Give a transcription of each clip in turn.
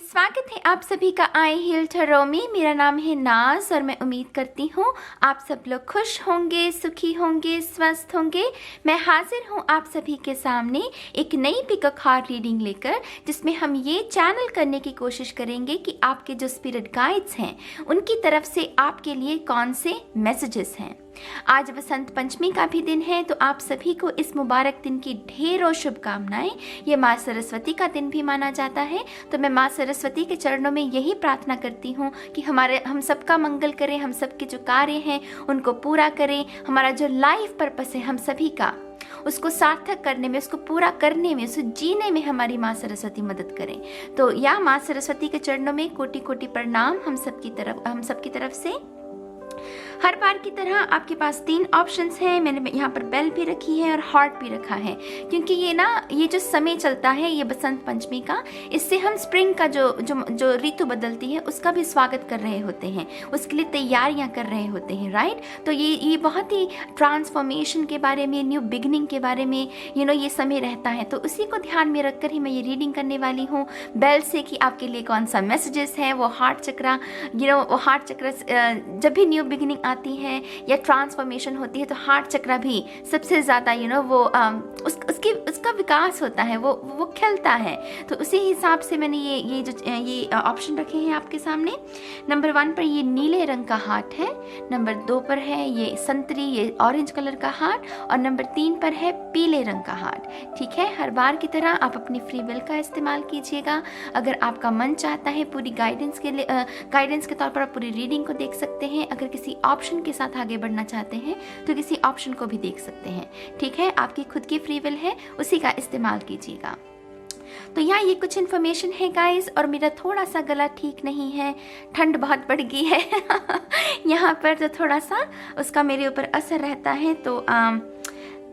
स्वागत है आप सभी का आई हील टैरो में। मेरा नाम है नाज और मैं उम्मीद करती हूँ आप सब लोग खुश होंगे, सुखी होंगे, स्वस्थ होंगे। मैं हाजिर हूँ आप सभी के सामने एक नई पिकअप हार्ट रीडिंग लेकर, जिसमें हम ये चैनल करने की कोशिश करेंगे कि आपके जो स्पिरिट गाइड्स हैं उनकी तरफ से आपके लिए कौन से मैसेजेस हैं। आज बसंत पंचमी का भी दिन है, तो आप सभी को इस मुबारक दिन की ढेरों शुभकामनाएं। ये माँ सरस्वती का दिन भी माना जाता है, तो मैं माँ सरस्वती के चरणों में यही प्रार्थना करती हूँ कि हम सबका मंगल करें, हम सबके जो कार्य हैं उनको पूरा करें, हमारा जो लाइफ पर्पस है हम सभी का उसको सार्थक करने में, उसको पूरा करने में, उसको जीने में हमारी माँ सरस्वती मदद करें। तो या माँ सरस्वती के चरणों में कोटि कोटि प्रणाम हम सबकी तरफ से। हर बार की तरह आपके पास 3 ऑप्शंस हैं। मैंने यहाँ पर बेल भी रखी है और हार्ट भी रखा है, क्योंकि ये जो समय चलता है ये बसंत पंचमी का, इससे हम स्प्रिंग का जो ऋतु बदलती है उसका भी स्वागत कर रहे होते हैं, उसके लिए तैयारियां कर रहे होते हैं, राइट। तो ये बहुत ही ट्रांसफॉर्मेशन के बारे में, न्यू बिगनिंग के बारे में ये समय रहता है। तो उसी को ध्यान में रखकर ही मैं ये रीडिंग करने वाली हूँ बेल से कि आपके लिए कौन सा मैसेजेस है। वो हार्ट चक्रा जब भी न्यू बिगिनिंग आती है या ट्रांसफॉर्मेशन होती है तो हार्ट चक्रा भी सबसे ज़्यादा उसका विकास होता है, वो खिलता है। तो उसी हिसाब से मैंने ये ऑप्शन रखे हैं आपके सामने। नंबर 1 पर ये नीले रंग का हार्ट है, नंबर 2 पर है ये संतरी, ये ऑरेंज कलर का हार्ट, और नंबर 3 पर है पीले रंग का हार्ट। ठीक है, हर बार की तरह आप अपनी फ्री विल का इस्तेमाल कीजिएगा। अगर आपका मन चाहता है पूरी गाइडेंस के तौर पर आप पूरी रीडिंग को देख सकते हैं। अगर किसी ऑप्शन के साथ आगे बढ़ना चाहते हैं तो किसी ऑप्शन को भी देख सकते हैं। ठीक है, आपकी खुद की फ्री विल है, उसी का इस्तेमाल कीजिएगा। तो यहाँ ये कुछ इन्फॉर्मेशन है गाइस, और मेरा थोड़ा सा गला ठीक नहीं है, ठंड बहुत बढ़ गई है यहाँ पर, तो थोड़ा सा उसका मेरे ऊपर असर रहता है। तो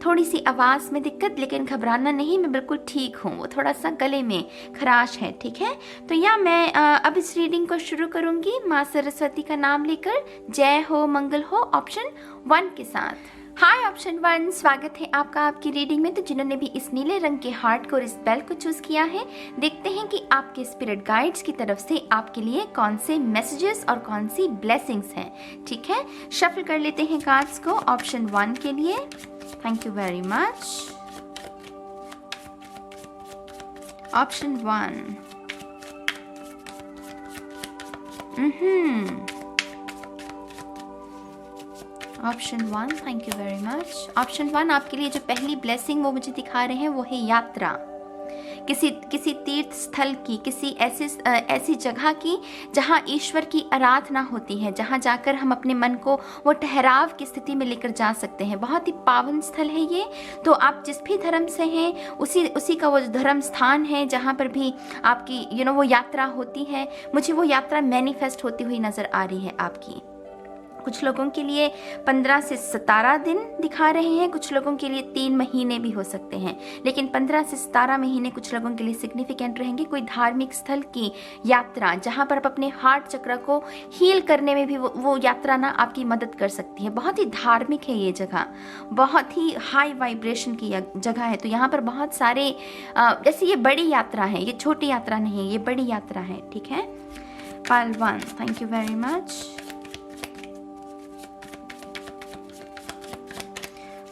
थोड़ी सी आवाज़ में दिक्कत, लेकिन घबराना नहीं, मैं बिल्कुल ठीक हूँ। वो थोड़ा सा गले में खराश है, ठीक है। तो या मैं अब इस रीडिंग को शुरू करूँगी माँ सरस्वती का नाम लेकर। जय हो मंगल हो ऑप्शन 1 के साथ। हाय ऑप्शन 1, स्वागत है आपका आपकी रीडिंग में। तो जिन्होंने भी इस नीले रंग के हार्ट को और इस बेल को चूज किया है, देखते हैं कि आपके स्पिरिट गाइड्स की तरफ से आपके लिए कौन से मैसेजेस और कौन सी ब्लेसिंग्स हैं। ठीक है, शफल कर लेते हैं कार्ड्स को ऑप्शन 1 के लिए। Thank you very much. Option 1, option 1, thank you very much. Option 1 आपके लिए जो पहली ब्लेसिंग वो मुझे दिखा रहे हैं वो है यात्रा, किसी तीर्थ स्थल की, किसी ऐसी जगह की जहाँ ईश्वर की आराधना होती है, जहाँ जाकर हम अपने मन को वो ठहराव की स्थिति में लेकर जा सकते हैं। बहुत ही पावन स्थल है ये। तो आप जिस भी धर्म से हैं उसी का वो धर्म स्थान है जहाँ पर भी आपकी वो यात्रा होती है। मुझे वो यात्रा मैनिफेस्ट होती हुई नज़र आ रही है आपकी। कुछ लोगों के लिए 15 से 17 दिन दिखा रहे हैं, कुछ लोगों के लिए 3 महीने भी हो सकते हैं, लेकिन 15 से 17 महीने कुछ लोगों के लिए सिग्निफिकेंट रहेंगे। कोई धार्मिक स्थल की यात्रा जहां पर आप अपने हार्ट चक्र को हील करने में भी वो यात्रा ना आपकी मदद कर सकती है। बहुत ही धार्मिक है ये जगह, बहुत ही हाई वाइब्रेशन की जगह है। तो यहाँ पर बहुत सारे जैसे ये बड़ी यात्रा है, ये छोटी यात्रा नहीं है, ये बड़ी यात्रा है। ठीक है, pile 1, thank you very much.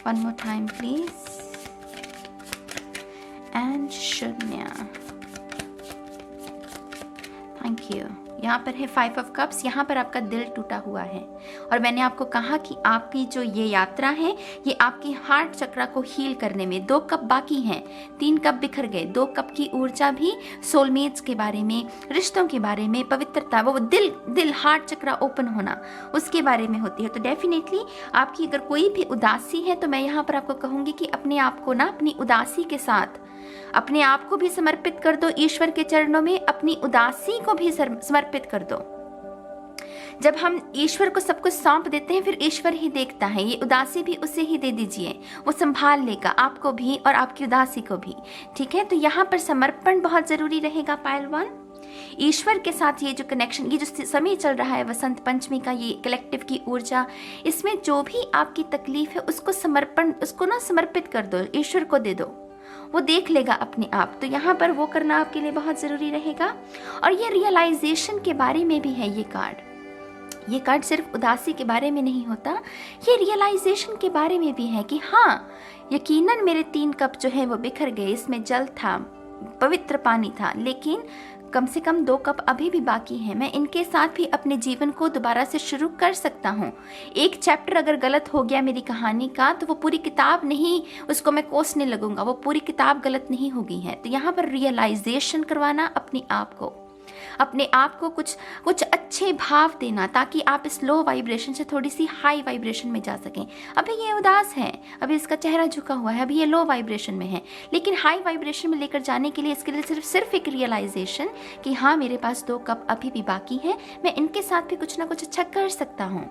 One more time please. And Shunya. Thank you. यहाँ पर है 5 ऑफ कप्स। यहाँ पर आपका दिल टूटा हुआ है, और मैंने आपको कहा कि आपकी जो ये यात्रा है ये आपकी हार्ट चक्रा को हील करने में। 2 कप बाकी हैं, 3 कप बिखर गए। 2 कप की ऊर्जा भी सोलमेट्स के बारे में, रिश्तों के बारे में, पवित्रता, वो दिल हार्ट चक्रा ओपन होना, उसके बारे में होती है। तो डेफिनेटली आपकी अगर कोई भी उदासी है तो मैं यहाँ पर आपको कहूँगी कि अपने आप को ना अपनी उदासी के साथ अपने आप को भी समर्पित कर दो ईश्वर के चरणों में, अपनी उदासी को भी समर्पित कर दो। जब हम ईश्वर को सब कुछ सौंप देते हैं फिर ईश्वर ही देखता है। ये उदासी भी उसे ही दे दीजिए, वो संभाल लेगा आपको भी और आपकी उदासी को भी। ठीक है, तो यहाँ पर समर्पण बहुत जरूरी रहेगा। पाइल 1, ईश्वर के साथ ये जो कनेक्शन, ये जो समय चल रहा है वसंत पंचमी का, ये कलेक्टिव की ऊर्जा, इसमें जो भी आपकी तकलीफ है उसको समर्पित कर दो, ईश्वर को दे दो। वो देख लेगा अपने आप। तो यहाँ पर वो करना आपके लिए बहुत ज़रूरी रहेगा। और ये रियलाइजेशन के बारे में भी है ये कार्ड सिर्फ उदासी के बारे में नहीं होता, ये रियलाइजेशन के बारे में भी है कि हाँ, यकीनन मेरे 3 कप जो है वो बिखर गए, इसमें जल था, पवित्र पानी था, लेकिन कम से कम 2 कप अभी भी बाकी हैं। मैं इनके साथ भी अपने जीवन को दोबारा से शुरू कर सकता हूँ। एक चैप्टर अगर गलत हो गया मेरी कहानी का, तो वो पूरी किताब नहीं, उसको मैं कोसने लगूंगा, वो पूरी किताब गलत नहीं होगी है। तो यहाँ पर रियलाइजेशन करवाना, अपने आप को कुछ अच्छे भाव देना, ताकि आप इस लो वाइब्रेशन से थोड़ी सी हाई वाइब्रेशन में जा सकें। अभी ये उदास है, अभी इसका चेहरा झुका हुआ है, अभी ये लो वाइब्रेशन में है, लेकिन हाई वाइब्रेशन में लेकर जाने के लिए इसके लिए सिर्फ एक रियलाइजेशन कि हाँ, मेरे पास 2 कप अभी भी बाकी है, मैं इनके साथ भी कुछ ना कुछ अच्छा कर सकता हूँ,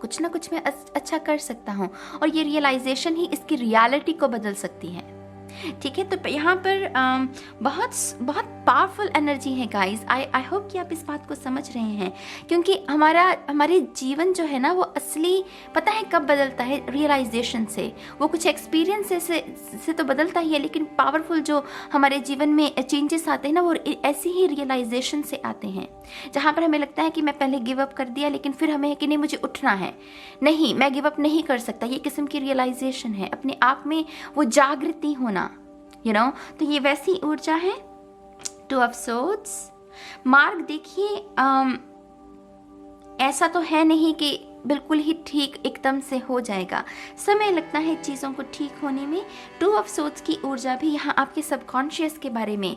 कुछ ना कुछ मैं अच्छा कर सकता हूँ। और ये रियलाइजेशन ही इसकी रियलिटी को बदल सकती है। ठीक है, तो यहाँ पर बहुत बहुत पावरफुल एनर्जी है गाइस। आई होप कि आप इस बात को समझ रहे हैं, क्योंकि हमारे जीवन जो है ना, वो असली पता है कब बदलता है? रियलाइजेशन से। वो कुछ एक्सपीरियंस से तो बदलता ही है, लेकिन पावरफुल जो हमारे जीवन में चेंजेस आते हैं ना, वो ऐसी ही रियलाइजेशन से आते हैं, जहाँ पर हमें लगता है कि मैं पहले गिव अप कर दिया, लेकिन फिर हमें है कि नहीं, मुझे उठना है, नहीं, मैं गिव अप नहीं कर सकता। ये किस्म की रियलाइजेशन है, अपने आप में वो जागृति होना, तो ये वैसी ऊर्जा है। 2 ऑफ सोर्ड्स। मार्ग देखिए, ऐसा तो है नहीं कि बिल्कुल ही ठीक एकदम से हो जाएगा, समय लगता है चीज़ों को ठीक होने में। 2 ऑफ सोर्ड्स की ऊर्जा भी यहाँ आपके सबकॉन्शियस के बारे में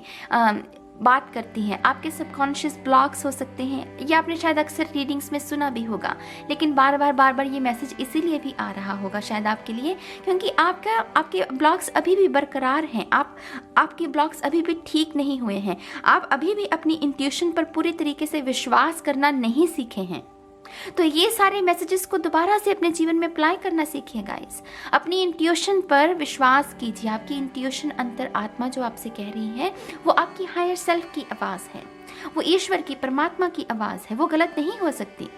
बात करती है। आपके सबकॉन्शियस ब्लॉक्स हो सकते हैं, ये आपने शायद अक्सर रीडिंग्स में सुना भी होगा, लेकिन बार बार ये मैसेज इसीलिए भी आ रहा होगा शायद आपके लिए, क्योंकि आपके ब्लॉक्स अभी भी बरकरार हैं, आपके ब्लॉक्स अभी भी ठीक नहीं हुए हैं, आप अभी भी अपनी इंट्यूशन पर पूरी तरीके से विश्वास करना नहीं सीखे हैं। तो ये सारे मैसेजेस को दोबारा से अपने जीवन में अप्लाई करना सीखिए गाइस। अपनी इंट्यूशन पर विश्वास कीजिए। आपकी इंट्यूशन, अंतर आत्मा जो आपसे कह रही है, वो आपकी हायर सेल्फ की आवाज़ है, वो ईश्वर की, परमात्मा की आवाज़ है, वो गलत नहीं हो सकती।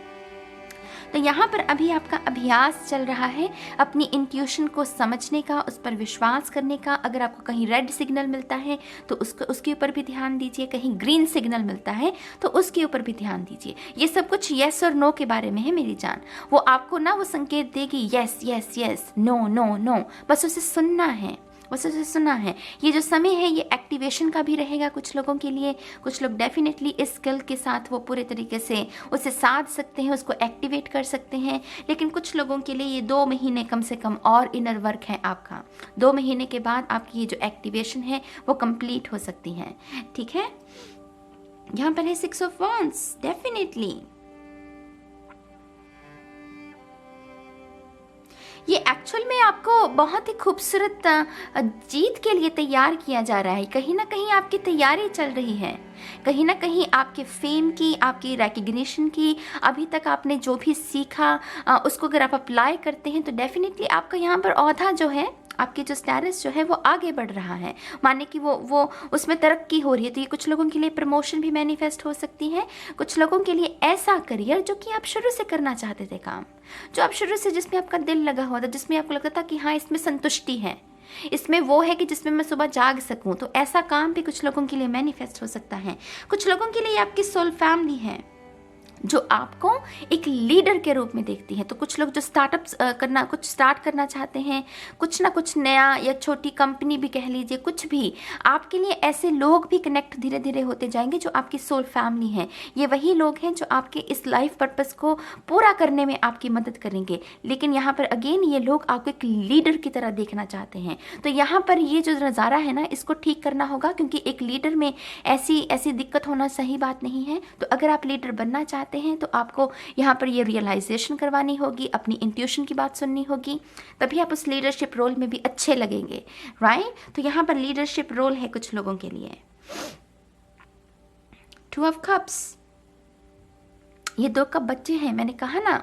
तो यहाँ पर अभी आपका अभ्यास चल रहा है अपनी इंट्यूशन को समझने का, उस पर विश्वास करने का। अगर आपको कहीं रेड सिग्नल मिलता है तो उसके ऊपर भी ध्यान दीजिए, कहीं ग्रीन सिग्नल मिलता है तो उसके ऊपर भी ध्यान दीजिए। ये सब कुछ येस और नो के बारे में है मेरी जान। वो आपको ना वो संकेत देगी, yes yes yes, no no no, बस उसे सुनना है, बस उसे सुना है। ये जो समय है ये एक्टिवेशन का भी रहेगा कुछ लोगों के लिए। कुछ लोग डेफिनेटली इस स्किल के साथ वो पूरे तरीके से उसे साध सकते हैं, उसको एक्टिवेट कर सकते हैं, लेकिन कुछ लोगों के लिए ये 2 महीने कम से कम और इनर वर्क है आपका। 2 महीने के बाद आपकी ये जो एक्टिवेशन है वो कंप्लीट हो सकती है। ठीक है, यहाँ पर है 6 ऑफ वांड्स। डेफिनेटली ये एक्चुअल में आपको बहुत ही खूबसूरत जीत के लिए तैयार किया जा रहा है। कहीं ना कहीं आपकी तैयारी चल रही है, कहीं ना कहीं आपके फेम की, आपकी रिकग्निशन की, अभी तक आपने जो भी सीखा उसको अगर आप अप्लाई करते हैं तो डेफिनेटली आपका यहाँ पर ओहदा जो है, आपकी जो स्टेटस जो है वो आगे बढ़ रहा है, माने कि वो उसमें तरक्की हो रही है। तो ये कुछ लोगों के लिए प्रमोशन भी मैनिफेस्ट हो सकती है, कुछ लोगों के लिए ऐसा करियर जो कि आप शुरू से करना चाहते थे, काम जो आप शुरू से, जिसमें आपका दिल लगा हुआ था, जिसमें आपको लगता था कि हाँ इसमें संतुष्टि है, इसमें वो है कि जिसमें मैं सुबह जाग सकूं, तो ऐसा काम भी कुछ लोगों के लिए मैनिफेस्ट हो सकता है। कुछ लोगों के लिए आपकी सोल फैमिली है जो आपको एक लीडर के रूप में देखती है। तो कुछ लोग जो कुछ स्टार्ट करना चाहते हैं, कुछ ना कुछ नया या छोटी कंपनी भी कह लीजिए, कुछ भी, आपके लिए ऐसे लोग भी कनेक्ट धीरे धीरे होते जाएंगे जो आपकी सोल फैमिली है। ये वही लोग हैं जो आपके इस लाइफ पर्पस को पूरा करने में आपकी मदद करेंगे। लेकिन यहाँ पर अगेन ये लोग आपको एक लीडर की तरह देखना चाहते हैं। तो यहाँ पर ये जो नज़ारा है ना, इसको ठीक करना होगा, क्योंकि एक लीडर में ऐसी दिक्कत होना सही बात नहीं है। तो अगर आप लीडर बनना चाहते हैं तो आपको यहाँ पर ये रियलाइजेशन करवानी होगी, अपनी इंट्यूशन की बात सुननी होगी, तभी आप उस लीडरशिप रोल में भी अच्छे लगेंगे, राइट। तो यहाँ पर लीडरशिप रोल है कुछ लोगों के लिए। 2 ऑफ कप्स, ये 2 कप बच्चे हैं, मैंने कहा ना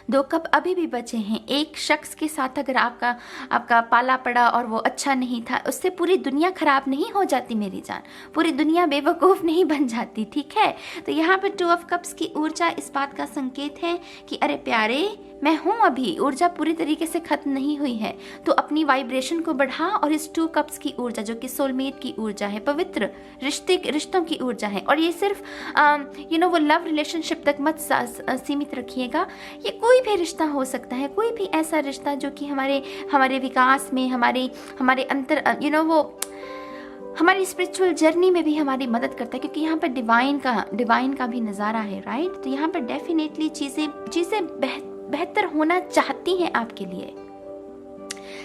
2 कप अभी भी बचे हैं। एक शख्स के साथ अगर आपका पाला पड़ा और वो अच्छा नहीं था, उससे पूरी दुनिया खराब नहीं हो जाती मेरी जान, पूरी दुनिया बेवकूफ़ नहीं बन जाती, ठीक है। तो यहाँ पर 2 ऑफ कप्स की ऊर्जा इस बात का संकेत है कि अरे प्यारे, मैं हूँ अभी, ऊर्जा पूरी तरीके से खत्म नहीं हुई है। तो अपनी वाइब्रेशन को बढ़ा और इस 2 कप्स की ऊर्जा जो कि सोलमेट की ऊर्जा है, पवित्र रिश्तों की ऊर्जा है, और ये सिर्फ वो लव रिलेशनशिप तक मत सीमित रखिएगा। ये कोई भी रिश्ता हो सकता है, कोई भी ऐसा रिश्ता जो कि हमारे विकास में, हमारे अंतर वो हमारी स्पिरिचुअल जर्नी में भी हमारी मदद करता है, क्योंकि यहाँ पर डिवाइन का भी नज़ारा है, राइट। तो यहाँ पर डेफिनेटली चीज़ें बेहतर होना चाहती हैं आपके लिए,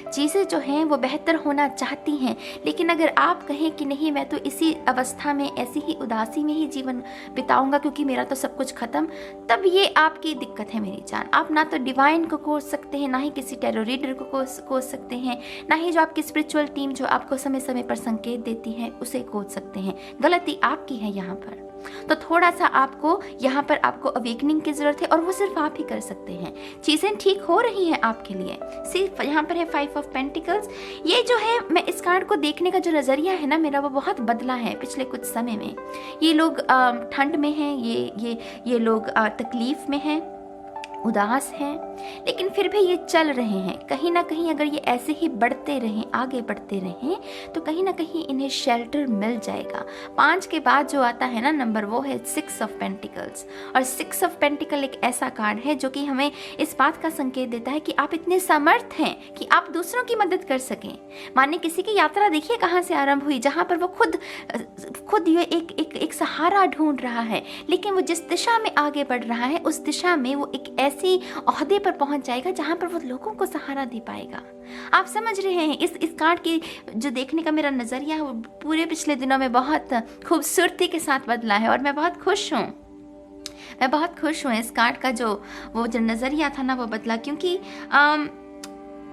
चीज़ें जो हैं वो बेहतर होना चाहती हैं। लेकिन अगर आप कहें कि नहीं, मैं तो इसी अवस्था में, ऐसी ही उदासी में ही जीवन बिताऊंगा क्योंकि मेरा तो सब कुछ खत्म, तब ये आपकी दिक्कत है मेरी जान। आप ना तो डिवाइन को कोस सकते हैं, ना ही किसी टैरो रीडर को कोस सकते हैं, ना ही जो आपकी स्पिरिचुअल टीम जो आपको समय समय पर संकेत देती है उसे कोस सकते हैं। गलती आपकी है यहाँ पर। तो थोड़ा सा यहाँ पर आपको अवेकनिंग की जरूरत है, और वो सिर्फ आप ही कर सकते हैं। चीजें ठीक हो रही हैं आपके लिए। सिर्फ यहाँ पर है 5 ऑफ पेंटिकल्स। ये जो है, मैं इस कार्ड को देखने का जो नजरिया है ना मेरा, वो बहुत बदला है पिछले कुछ समय में। ये लोग ठंड में हैं, ये लोग तकलीफ में हैं, उदास हैं, लेकिन फिर भी ये चल रहे हैं। कहीं ना कहीं अगर ये ऐसे ही बढ़ते रहें, आगे बढ़ते रहें, तो कहीं ना कहीं इन्हें शेल्टर मिल जाएगा। 5 के बाद जो आता है ना नंबर, वो है 6 ऑफ पेंटिकल्स। और 6 ऑफ पेंटिकल एक ऐसा कार्ड है जो कि हमें इस बात का संकेत देता है कि आप इतने समर्थ हैं कि आप दूसरों की मदद कर सकें। माने किसी की यात्रा देखिए कहाँ से आरंभ हुई, जहाँ पर वो खुद ये एक सहारा ढूंढ रहा है, लेकिन वो जिस दिशा में आगे बढ़ रहा है उस दिशा में वो एक ऐसी ओहदे पर पहुंच जाएगा जहां पर वो लोगों को सहारा दे पाएगा। आप समझ रहे हैं, इस कार्ड की जो देखने का मेरा नजरिया है वो पूरे पिछले दिनों में बहुत खूबसूरती के साथ बदला है, और मैं बहुत खुश हूँ इस कार्ड का वो जो नजरिया था ना वो बदला। क्योंकि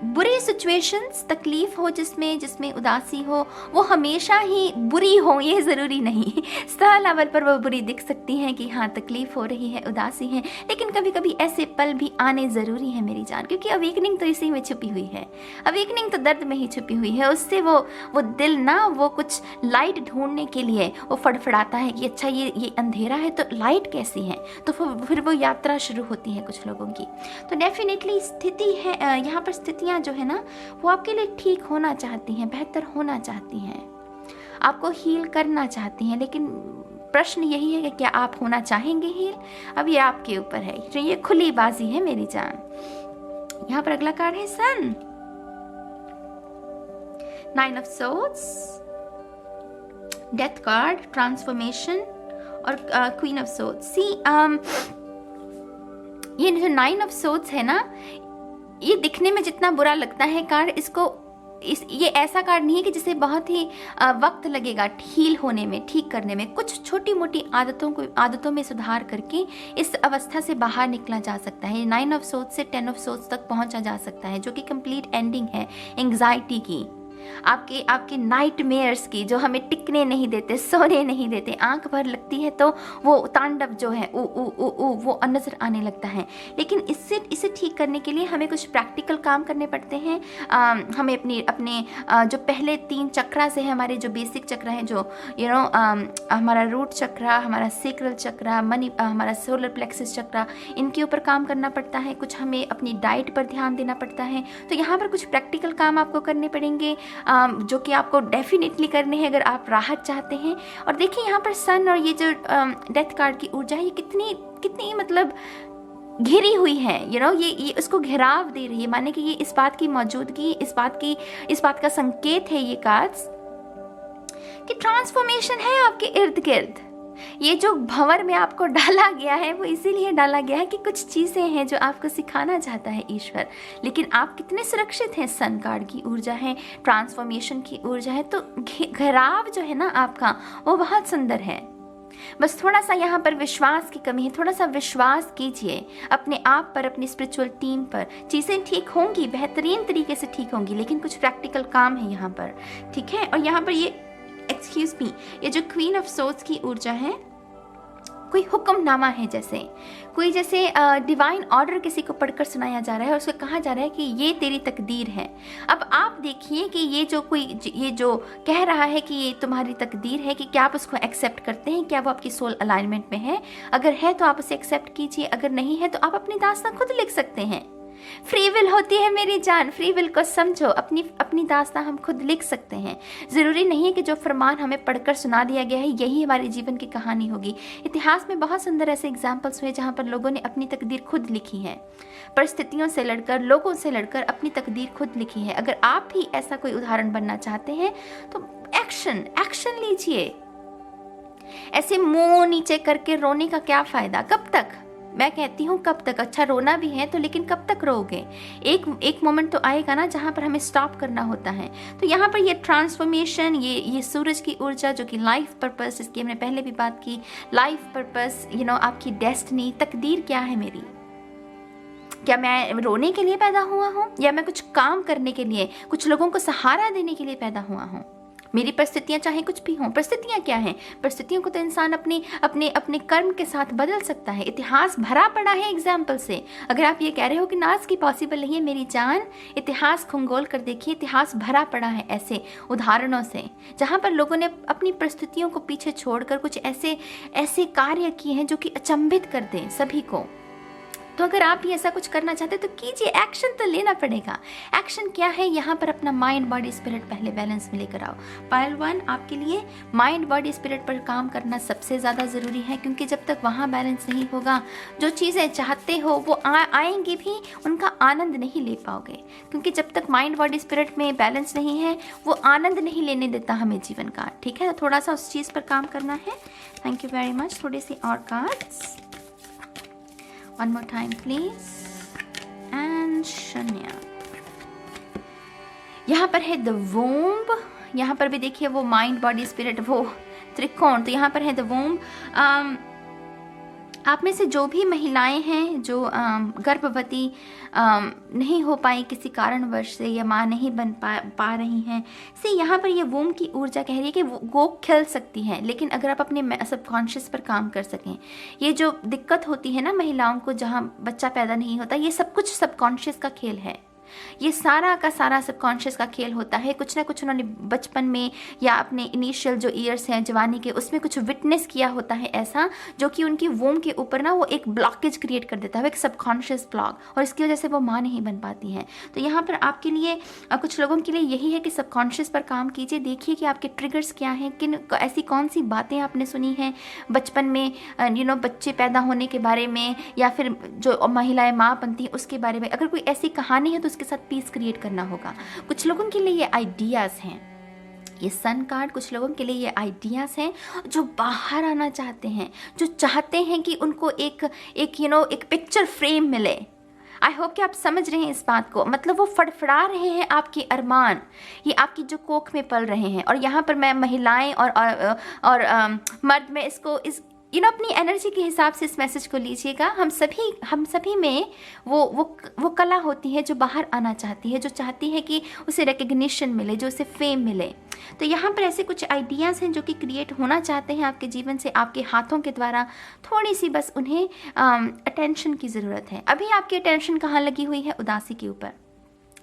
बुरी सिचुएशंस, तकलीफ हो जिसमें उदासी हो, वो हमेशा ही बुरी हो ये ज़रूरी नहीं। सह लेवल पर वो बुरी दिख सकती हैं कि हाँ तकलीफ हो रही है, उदासी है, लेकिन कभी कभी ऐसे पल भी आने ज़रूरी है मेरी जान, क्योंकि अवेकनिंग तो इसी में छुपी हुई है। अवेकनिंग तो दर्द में ही छुपी हुई है। उससे वो दिल ना वो कुछ लाइट ढूंढने के लिए वो फड़फड़ाता है कि अच्छा ये अंधेरा है तो लाइट कैसी है, तो फिर वो यात्रा शुरू होती है कुछ लोगों की। तो डेफिनेटली स्थिति है यहाँ पर, स्थितियाँ जो है ना वो आपके लिए ठीक होना चाहती हैं, बेहतर होना चाहती हैं, आपको हील करना चाहती हैं। लेकिन प्रश्न यही है कि क्या आप होना चाहेंगे हील? अब ये आपके ऊपर है, तो ये खुली बाजी है मेरी जान। यहाँ पर अगला कार्ड है सन, 9 of swords, death card, transformation, और क्वीन ऑफ सोर्ड्स। ये जो 9 ऑफ सोर्ड्स है ना, ये दिखने में जितना बुरा लगता है कार्ड, ये ऐसा कार्ड नहीं है कि जिसे बहुत ही वक्त लगेगा हील होने में, ठीक करने में। कुछ छोटी मोटी आदतों में सुधार करके इस अवस्था से बाहर निकला जा सकता है। 9 ऑफ सोर्ड्स से 10 ऑफ सोर्ड्स तक पहुंचा जा सकता है, जो कि कंप्लीट एंडिंग है एंग्जाइटी की, आपके नाइटमेयर्स की, जो हमें टिकने नहीं देते, सोने नहीं देते। आंख भर लगती है तो वो तांडव जो है वो नजर आने लगता है। लेकिन इसे ठीक करने के लिए हमें कुछ प्रैक्टिकल काम करने पड़ते हैं। हमें अपने जो पहले 3 चक्रा से है, हमारे जो बेसिक चक्र हैं, जो हमारा रूट चक्रा, हमारा सेक्रल चक्रा, हमारा सोलर प्लेक्सस चक्रा, इनके ऊपर काम करना पड़ता है। कुछ हमें अपनी डाइट पर ध्यान देना पड़ता है। तो यहाँ पर कुछ प्रैक्टिकल काम आपको करने पड़ेंगे, जो कि आपको डेफिनेटली करने हैं अगर आप राहत चाहते हैं। और देखिए यहाँ पर सन और ये जो डेथ कार्ड की ऊर्जा है, ये कितनी मतलब घिरी हुई है, ये उसको घेराव दे रही है। माने कि ये इस बात की मौजूदगी, इस बात का संकेत है ये कार्ड्स कि ट्रांसफॉर्मेशन है आपके इर्द गिर्द। ये जो भंवर में आपको डाला गया है वो इसीलिए डाला गया है कि कुछ चीजें हैं जो आपको सिखाना चाहता है ईश्वर। लेकिन आप कितने सुरक्षित हैं, सन कार्ड की ऊर्जा है, ट्रांसफॉर्मेशन की ऊर्जा है, तो घेराव जो है ना आपका वो बहुत सुंदर है। बस थोड़ा सा यहाँ पर विश्वास की कमी है। थोड़ा सा विश्वास कीजिए अपने आप पर, अपनी स्पिरिचुअल टीम पर। चीज़ें ठीक होंगी, बेहतरीन तरीके से ठीक होंगी, लेकिन कुछ प्रैक्टिकल काम है यहाँ पर, ठीक है। और यहाँ पर ये जो क्वीन ऑफ सोर्ड्स की ऊर्जा है, कोई हुक्मनामा है, जैसे डिवाइन ऑर्डर किसी को पढ़कर सुनाया जा रहा है और उसको कहा जा रहा है कि ये तेरी तकदीर है। अब आप देखिए कि ये जो कह रहा है कि ये तुम्हारी तकदीर है, कि क्या आप उसको एक्सेप्ट करते हैं, क्या वो आपकी सोल अलाइनमेंट में है। अगर है तो आप उसे एक्सेप्ट कीजिए, अगर नहीं है तो आप अपनी दास्तां खुद लिख सकते हैं। फ्री विल होती है मेरी जान, फ्री विल को समझो। अपनी अपनी दास्तां हम खुद लिख सकते हैं। ज़रूरी नहीं है कि जो फरमान हमें पढ़कर सुना दिया गया है यही हमारे जीवन की कहानी होगी। इतिहास में बहुत सुंदर ऐसे एग्जाम्पल्स हुए जहाँ पर लोगों ने अपनी तकदीर खुद लिखी है, परिस्थितियों से लड़कर, लोगों से लड़कर अपनी तकदीर खुद लिखी है। अगर आप भी ऐसा कोई उदाहरण बनना चाहते हैं तो एक्शन लीजिए। ऐसे मुंह नीचे करके रोने का क्या फायदा? कब तक? मैं कहती हूँ कब तक? अच्छा रोना भी है तो लेकिन कब तक रोगे? एक मोमेंट तो आएगा ना जहाँ पर हमें स्टॉप करना होता है। तो यहाँ पर ये ट्रांसफॉर्मेशन, ये सूरज की ऊर्जा जो कि लाइफ पर्पस, इसकी हमने पहले भी बात की, लाइफ पर्पस, आपकी डेस्टिनी, तकदीर क्या है मेरी? क्या मैं रोने के लिए पैदा हुआ हूँ या मैं कुछ काम करने के लिए, कुछ लोगों को सहारा देने के लिए पैदा हुआ हूँ? मेरी परिस्थितियां चाहे कुछ भी हों, परिस्थितियां क्या हैं? परिस्थितियों को तो इंसान अपने कर्म के साथ बदल सकता है। इतिहास भरा पड़ा है एग्जाम्पल से। अगर आप ये कह रहे हो कि नाज की पॉसिबल नहीं है मेरी जान, इतिहास खंगोल कर देखिए, इतिहास भरा पड़ा है ऐसे उदाहरणों से जहाँ पर लोगों ने अपनी परिस्थितियों को पीछे छोड़कर कुछ ऐसे कार्य किए हैं जो कि अचंभित कर दें सभी को। तो अगर आप भी ऐसा कुछ करना चाहते तो कीजिए, एक्शन तो लेना पड़ेगा। एक्शन क्या है? यहाँ पर अपना माइंड बॉडी स्पिरिट पहले बैलेंस में लेकर आओ। पायल 1 आपके लिए माइंड बॉडी स्पिरिट पर काम करना सबसे ज़्यादा ज़रूरी है, क्योंकि जब तक वहाँ बैलेंस नहीं होगा, जो चीज़ें चाहते हो वो आएंगी भी, उनका आनंद नहीं ले पाओगे। क्योंकि जब तक माइंड बॉडी स्पिरिट में बैलेंस नहीं है वो आनंद नहीं लेने देता हमें जीवन का। ठीक है, थोड़ा सा उस चीज़ पर काम करना है। Thank you very much. थोड़ी सी और cards, one more time please, and शन्या। यहाँ पर है द वोम्ब, यहाँ पर भी देखिए वो माइंड बॉडी स्पिरिट, वो त्रिकोण। तो यहाँ पर है द वोम्ब। आप में से जो भी महिलाएं हैं जो गर्भवती नहीं हो पाई किसी कारणवश से, या माँ नहीं बन पा रही हैं, से यहाँ पर ये वोम की ऊर्जा कह रही है कि वो खिल सकती है, लेकिन अगर आप अपने सबकॉन्शियस पर काम कर सकें। ये जो दिक्कत होती है ना महिलाओं को जहाँ बच्चा पैदा नहीं होता, ये सब कुछ सबकॉन्शियस का खेल है। ये सारा का सारा सबकॉन्शियस का खेल होता है। कुछ ना कुछ उन्होंने बचपन में या अपने इनिशियल जो ईयर्स हैं जवानी के, उसमें कुछ विटनेस किया होता है ऐसा, जो कि उनकी वोम के ऊपर ना वो एक ब्लॉकेज क्रिएट कर देता है, एक सबकॉन्शियस ब्लॉक, और इसकी वजह से वो माँ नहीं बन पाती हैं। तो यहाँ पर आपके लिए, कुछ लोगों के लिए यही है कि सबकॉन्शियस पर काम कीजिए। देखिए कि आपके ट्रिगर्स क्या हैं, किन ऐसी कौन सी बातें आपने सुनी हैं बचपन में, बच्चे पैदा होने के बारे में, या फिर जो महिलाएं माँ बनती हैं उसके बारे में। अगर कोई ऐसी कहानी है तो उसके साथ पीस क्रिएट करना होगा। कुछ लोगों के लिए ये आइडियाज़ हैं, ये सन कार्ड कुछ लोगों के लिए ये आइडियाज़ हैं जो बाहर आना चाहते हैं, जो चाहते हैं कि उनको एक पिक्चर फ्रेम मिले। आई होप कि आप समझ रहे हैं इस बात को। मतलब वो फड़फड़ा रहे हैं आपके अरमान, ये आपकी जो कोख में पल रहे हैं। और यहाँ पर मैं महिलाएं और मर्द में इसको अपनी एनर्जी के हिसाब से इस मैसेज को लीजिएगा। हम सभी में वो कला होती है जो बाहर आना चाहती है, जो चाहती है कि उसे रिकग्निशन मिले, जो उसे फेम मिले। तो यहाँ पर ऐसे कुछ आइडियाज़ हैं जो कि क्रिएट होना चाहते हैं आपके जीवन से, आपके हाथों के द्वारा। थोड़ी सी बस उन्हें अटेंशन की ज़रूरत है। अभी आपकी अटेंशन कहाँ लगी हुई है? उदासी के ऊपर,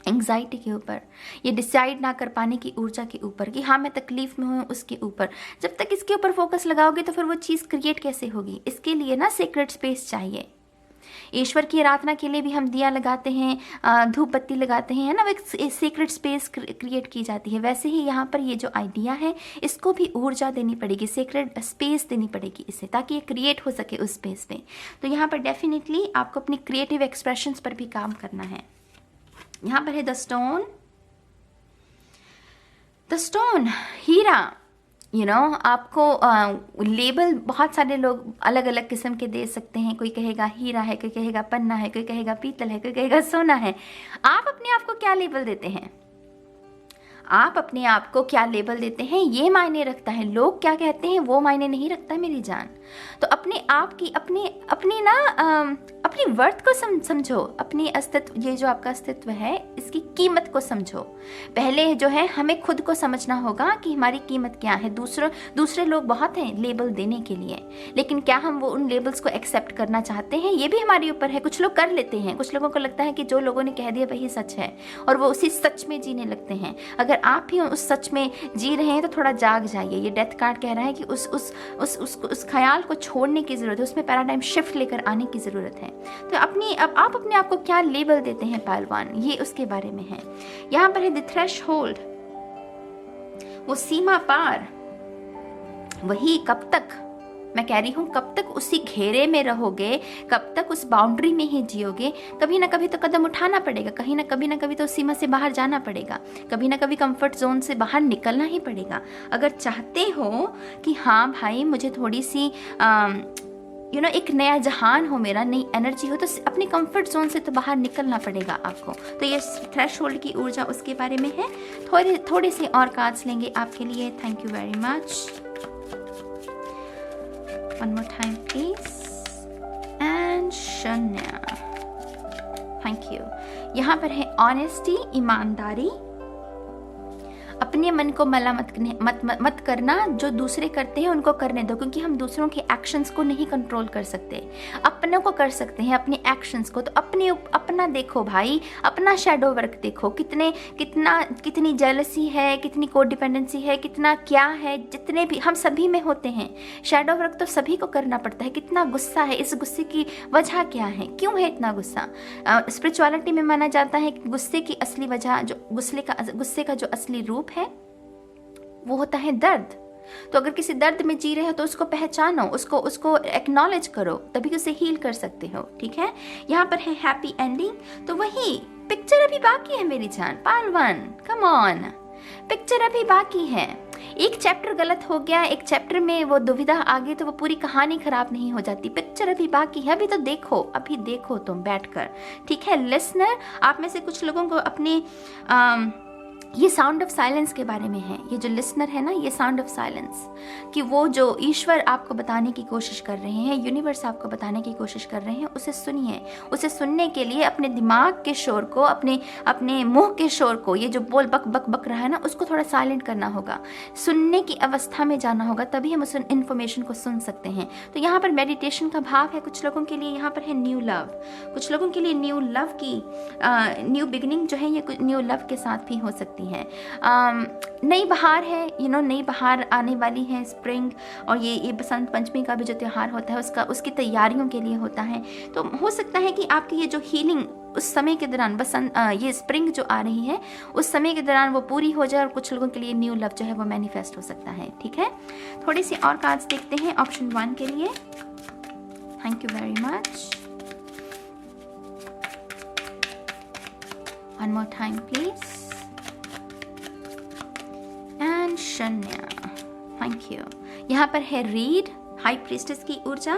एंग्जाइटी के ऊपर, ये डिसाइड ना कर पाने की ऊर्जा के ऊपर कि हाँ मैं तकलीफ में हूँ, उसके ऊपर। जब तक इसके ऊपर फोकस लगाओगे तो फिर वो चीज़ क्रिएट कैसे होगी? इसके लिए ना सीक्रेट स्पेस चाहिए। ईश्वर की आराधना के लिए भी हम दिया लगाते हैं, धूप बत्ती लगाते हैं, है ना, एक सीक्रेट स्पेस क्रिएट की जाती है। वैसे ही यहाँ पर ये जो आइडिया है इसको भी ऊर्जा देनी पड़ेगी, सीक्रेट स्पेस देनी पड़ेगी इसे, ताकि ये क्रिएट हो सके उस स्पेस में। तो यहाँ पर डेफिनेटली आपको अपनी क्रिएटिव एक्सप्रेशंस पर भी काम करना है। यहाँ पर है द स्टोन, हीरा। आपको लेबल बहुत सारे लोग अलग अलग किस्म के दे सकते हैं। कोई कहेगा हीरा है, कोई कहेगा पन्ना है, कोई कहेगा पीतल है, कोई कहेगा सोना है। आप अपने आप को क्या लेबल देते हैं? आप अपने आप को क्या लेबल देते हैं ये मायने रखता है। लोग क्या कहते हैं वो मायने नहीं रखता मेरी जान। तो अपने आप की अपनी वर्थ को समझो, अपनी अस्तित्व, ये जो आपका अस्तित्व है इसकी कीमत को समझो। पहले जो है हमें खुद को समझना होगा कि हमारी कीमत क्या है। दूसरे लोग बहुत हैं लेबल देने के लिए, लेकिन क्या हम वो उन लेबल्स को एक्सेप्ट करना चाहते हैं, ये भी हमारे ऊपर है। कुछ लोग कर लेते हैं, कुछ लोगों को लगता है कि जो लोगों ने कह दिया वही सच है और वो उसी सच में जीने लगते हैं। अगर आप भी उस सच में जी रहे हैं तो थोड़ा जाग जाइए। ये डेथ कार्ड कह रहा है कि उस ख्याल ख्याल को छोड़ने की ज़रूरत है, उसमें पैराडाइम शिफ्ट लेकर आने की ज़रूरत है। तो अब आप अपने आप को क्या लेबल देते हैं पहलवान, ये उसके बारे में है। यहाँ पर है द थ्रेशहोल्ड, वो सीमा पार, वही कब तक, मैं कह रही हूँ कब तक उसी घेरे में रहोगे, कब तक उस बाउंड्री में ही जियोगे। कभी ना कभी तो कदम उठाना पड़ेगा, कहीं ना कभी तो सीमा से बाहर जाना पड़ेगा, कभी ना कभी कंफर्ट जोन से बाहर निकलना ही पड़ेगा। अगर चाहते हो कि हाँ भाई मुझे थोड़ी सी एक नया जहान हो, मेरा नई एनर्जी हो, तो अपने कंफर्ट जोन से तो बाहर निकलना पड़ेगा आपको। तो ये थ्रेशहोल्ड की ऊर्जा उसके बारे में है। थोड़े से और कार्ड्स लेंगे आपके लिए। Thank you very much. One more time please. And शून्य, थैंक यू। यहाँ पर है ऑनेस्टी, ईमानदारी, अपने मन को मला मत करना, जो दूसरे करते हैं उनको करने दो, क्योंकि हम दूसरों के एक्शंस को नहीं कंट्रोल कर सकते, अपनों को कर सकते हैं अपने एक्शंस को। तो अपना देखो भाई, अपना शैडो वर्क देखो, कितनी जेलसी है, कितनी कोडिपेंडेंसी है, कितना क्या है, जितने भी हम सभी में होते हैं। शैडो वर्क तो सभी को करना पड़ता है। कितना गुस्सा है, इस गुस्से की वजह क्या है, क्यों है इतना गुस्सा। स्पिरिचुअलिटी में माना जाता है कि गुस्से की असली वजह, जो गुस्से का जो असली रूप है वो होता है दर्द। तो अगर किसी दर्द में जी रहे हो तो उसको पहचानो, उसको एक्नॉलेज करो, तभी उसे हील कर सकते हो। ठीक है। यहाँ पर है हैप्पी एंडिंग, तो वही पिक्चर अभी बाकी है मेरी जान। पालवन कम ऑन, पिक्चर अभी बाकी है। एक चैप्टर गलत हो गया, एक चैप्टर में वो दुविधा आ गई तो वो पूरी कहानी खराब नहीं हो जाती। पिक्चर अभी बाकी है, अभी देखो तुम बैठकर। ठीक है लिसनर, आप में से कुछ लोगों को अपने ये साउंड ऑफ साइलेंस के बारे में है। ये जो लिसनर है ना, ये साउंड ऑफ साइलेंस, कि वो जो ईश्वर आपको बताने की कोशिश कर रहे हैं, यूनिवर्स आपको बताने की कोशिश कर रहे हैं, उसे सुनिए। उसे सुनने के लिए अपने दिमाग के शोर को, अपने मुंह के शोर को, ये जो बोल बक बक बक रहा है ना, उसको थोड़ा साइलेंट करना होगा, सुनने की अवस्था में जाना होगा, तभी हम उस इन्फॉर्मेशन को सुन सकते हैं। तो यहाँ पर मेडिटेशन का भाव है कुछ लोगों के लिए। यहाँ पर है न्यू लव, कुछ लोगों के लिए न्यू लव की न्यू बिगिनिंग जो है ये न्यू लव के साथ भी हो सकती है। नई बहार है, नई बहार आने वाली है, स्प्रिंग। और ये बसंत पंचमी का भी जो त्यौहार होता है उसकी तैयारियों के लिए होता है। तो हो सकता है कि आपकी ये जो हीलिंग उस समय के दौरान, ये स्प्रिंग जो आ रही है उस समय के दौरान वो पूरी हो जाए, और कुछ लोगों के लिए न्यू लव जो है वो मैनिफेस्ट हो सकता है। ठीक है। थोड़ी सी और कार्ड्स देखते हैं ऑप्शन 1 के लिए। Thank you very much. One more time please. And शून्य, थैंक यू। यहाँ पर है रीड, हाई प्रीस्टेस की ऊर्जा।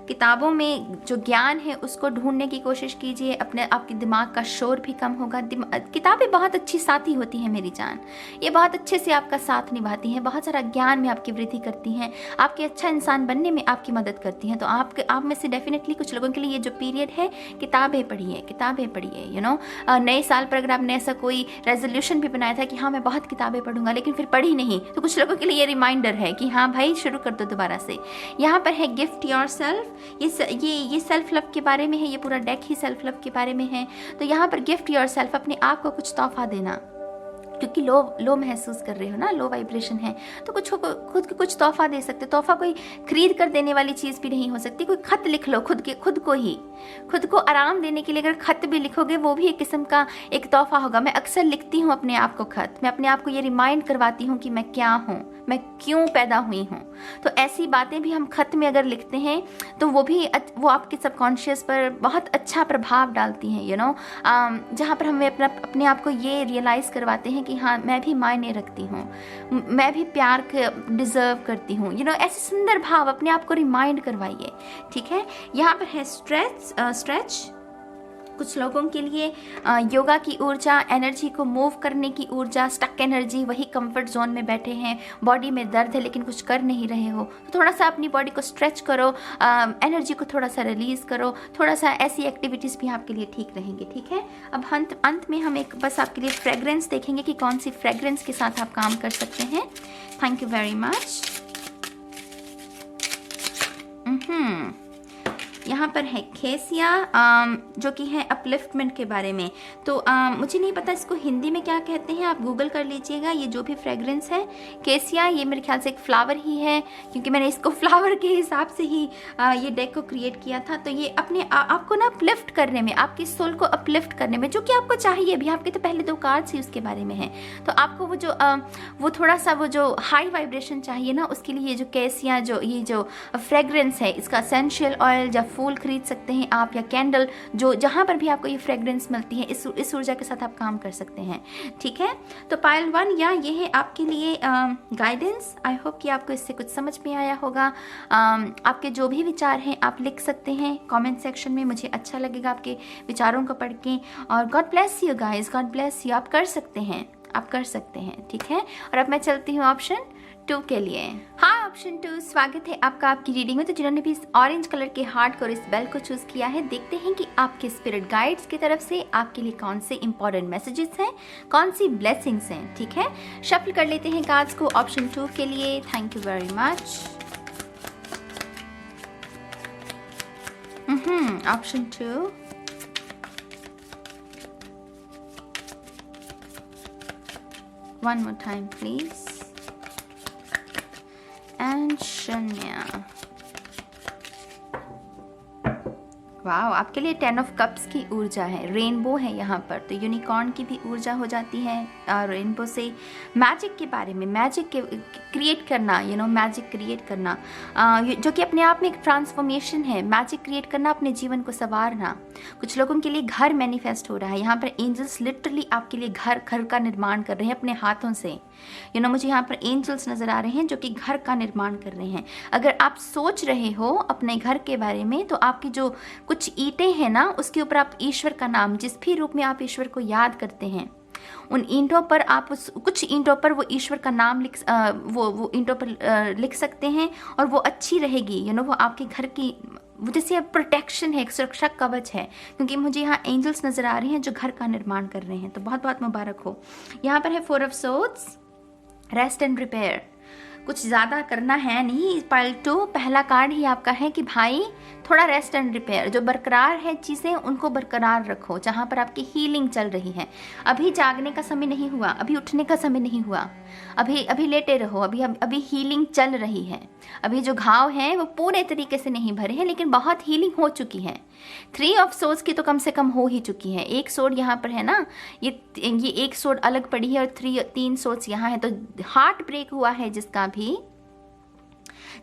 किताबों में जो ज्ञान है उसको ढूंढने की कोशिश कीजिए, आपके दिमाग का शोर भी कम होगा। किताबें बहुत अच्छी साथी होती हैं मेरी जान, ये बहुत अच्छे से आपका साथ निभाती हैं, बहुत सारा ज्ञान में आपकी वृद्धि करती हैं, आपके अच्छा इंसान बनने में आपकी मदद करती हैं। तो आप में से डेफिनेटली कुछ लोगों के लिए ये जो पीरियड है, किताबें पढ़िए। नए साल पर अगर आपने ऐसा कोई रेजोल्यूशन भी बनाया था कि हाँ मैं बहुत किताबें पढ़ूंगा, लेकिन फिर पढ़ी नहीं, तो कुछ लोगों के लिए ये रिमाइंडर है कि हाँ भाई शुरू कर दो दोबारा से। यहाँ पर है गिफ्ट योर सेल्फ, ये सेल्फ लव के बारे में है, ये पूरा डेक ही सेल्फ लव के बारे में है। तो यहाँ पर गिफ्ट योर सेल्फ, अपने आप को कुछ तोहफा देना, क्योंकि लो महसूस कर रहे हो ना, लो वाइब्रेशन है, तो खुद को कुछ तोहफा दे सकते। तोहफा कोई खरीद कर देने वाली चीज़ भी नहीं हो सकती, कोई खत लिख लो खुद को आराम देने के लिए। अगर खत भी लिखोगे वो भी एक किस्म का एक तोहफा होगा। मैं अक्सर लिखती हूँ अपने आप को खत, मैं अपने आप को ये रिमाइंड करवाती हूँ कि मैं क्या हूँ, मैं क्यों पैदा हुई हूँ। तो ऐसी बातें भी हम खत में अगर लिखते हैं तो वो आपके सबकॉन्शियस पर बहुत अच्छा प्रभाव डालती हैं। जहाँ पर हमें अपने आप को ये रियलाइज़ करवाते हैं कि हाँ मैं भी मायने रखती हूँ, मैं भी प्यार डिजर्व करती हूँ। ऐसे सुंदर भाव अपने आप को रिमाइंड करवाइए। ठीक है। यहाँ पर है स्ट्रेच, कुछ लोगों के लिए योगा की ऊर्जा, एनर्जी को मूव करने की ऊर्जा, स्टक एनर्जी, वही कंफर्ट जोन में बैठे हैं, बॉडी में दर्द है लेकिन कुछ कर नहीं रहे हो, तो थोड़ा सा अपनी बॉडी को स्ट्रेच करो, एनर्जी को थोड़ा सा रिलीज करो, थोड़ा सा ऐसी एक्टिविटीज़ भी आपके लिए ठीक रहेंगी। ठीक है। अब अंत में हम एक बस आपके लिए फ्रेग्रेंस देखेंगे कि कौन सी फ्रेग्रेंस के साथ आप काम कर सकते हैं। Thank you very much. यहाँ पर है केसिया, जो कि है अपलिफ्टमेंट के बारे में। तो मुझे नहीं पता इसको हिंदी में क्या कहते हैं, आप गूगल कर लीजिएगा। ये जो भी फ्रेग्रेंस है केसिया, ये मेरे ख्याल से एक फ्लावर ही है, क्योंकि मैंने इसको फ्लावर के हिसाब से ही ये डेक को क्रिएट किया था। तो ये अपने आपको ना अपलिफ्ट करने में, आपकी सोल को अपलिफ्ट करने में, जो कि आपको चाहिए भी। आपके तो पहले 2 कार्ड्स ही उसके बारे में है। तो आपको वो जो वो थोड़ा सा वो जो हाई वाइब्रेशन चाहिए ना, उसके लिए ये जो केसिया, जो ये जो फ्रेग्रेंस है, इसका एसेंशियल ऑयल या फूल खरीद सकते हैं आप, या कैंडल, जो जहाँ पर भी आपको ये फ्रेग्रेंस मिलती है, इस ऊर्जा के साथ आप काम कर सकते हैं। ठीक है, तो पायल 1 या ये है आपके लिए गाइडेंस। आई होप कि आपको इससे कुछ समझ में आया होगा। आपके जो भी विचार हैं आप लिख सकते हैं कमेंट सेक्शन में, मुझे अच्छा लगेगा आपके विचारों को पढ़ के। और God bless you guys, God bless you. आप कर सकते हैं, आप कर सकते हैं। ठीक है, और अब मैं चलती हूँ ऑप्शन 2 के लिए। हाँ, ऑप्शन 2, स्वागत है आपका आपकी रीडिंग में। तो जिन्होंने भी इस ऑरेंज कलर के हार्ट को और इस बेल को चूज किया है, देखते हैं कि आपके स्पिरिट गाइड्स की तरफ से आपके लिए कौन से इंपॉर्टेंट मैसेजेस हैं, कौन सी ब्लेसिंग्स हैं। ठीक है, शफल कर लेते हैं कार्ड्स को ऑप्शन 2 के लिए। Thank you very much. Option 2, one more time please, and शून्य। वाओ, आपके लिए 10 ऑफ कप्स की ऊर्जा है, रेनबो है यहाँ पर। तो यूनिकॉर्न की भी ऊर्जा हो जाती है। रेनबो से मैजिक के बारे में, मैजिक के क्रिएट करना, मैजिक क्रिएट करना, जो कि अपने आप में एक ट्रांसफॉर्मेशन है। मैजिक क्रिएट करना, अपने जीवन को संवारना। कुछ लोगों के लिए घर मैनिफेस्ट हो रहा है। यहाँ पर एंजल्स लिटरली आपके लिए घर का निर्माण कर रहे हैं अपने हाथों से। मुझे यहाँ पर एंजल्स नजर आ रहे हैं जो कि घर का निर्माण कर रहे हैं। अगर आप सोच रहे हो अपने घर के बारे में, तो आपकी जो कुछ ईंटें हैं ना, उसके ऊपर आप ईश्वर का नाम, जिस भी रूप में आप ईश्वर को याद करते हैं, उन ईंटों पर आप कुछ ईंटों पर वो ईश्वर का नाम वो ईंटों पर लिख सकते हैं, और वो अच्छी रहेगी। वो आपके घर की वो जैसे प्रोटेक्शन है, एक सुरक्षा कवच है। क्योंकि मुझे यहाँ एंजल्स नजर आ रहे हैं जो घर का निर्माण कर रहे हैं। तो बहुत बहुत मुबारक हो। यहाँ पर है 4 of swords, rest and repair. कुछ ज़्यादा करना है नहीं। पाइल 2 पहला कार्ड ही आपका है कि भाई थोड़ा रेस्ट एंड रिपेयर, जो बरकरार है चीज़ें उनको बरकरार रखो। जहाँ पर आपकी हीलिंग चल रही है, अभी जागने का समय नहीं हुआ, अभी उठने का समय नहीं हुआ, अभी लेटे रहो। अभी हीलिंग चल रही है। अभी जो घाव हैं वो पूरे तरीके से नहीं भरे हैं, लेकिन बहुत हीलिंग हो चुकी है। 3 ऑफ सोर्ड्स की तो कम से कम हो ही चुकी है। एक सोर्ड यहाँ पर है ना, ये एक सोर्ड अलग पड़ी है, और 3 सोर्ड्स यहाँ है। तो हार्ट ब्रेक हुआ है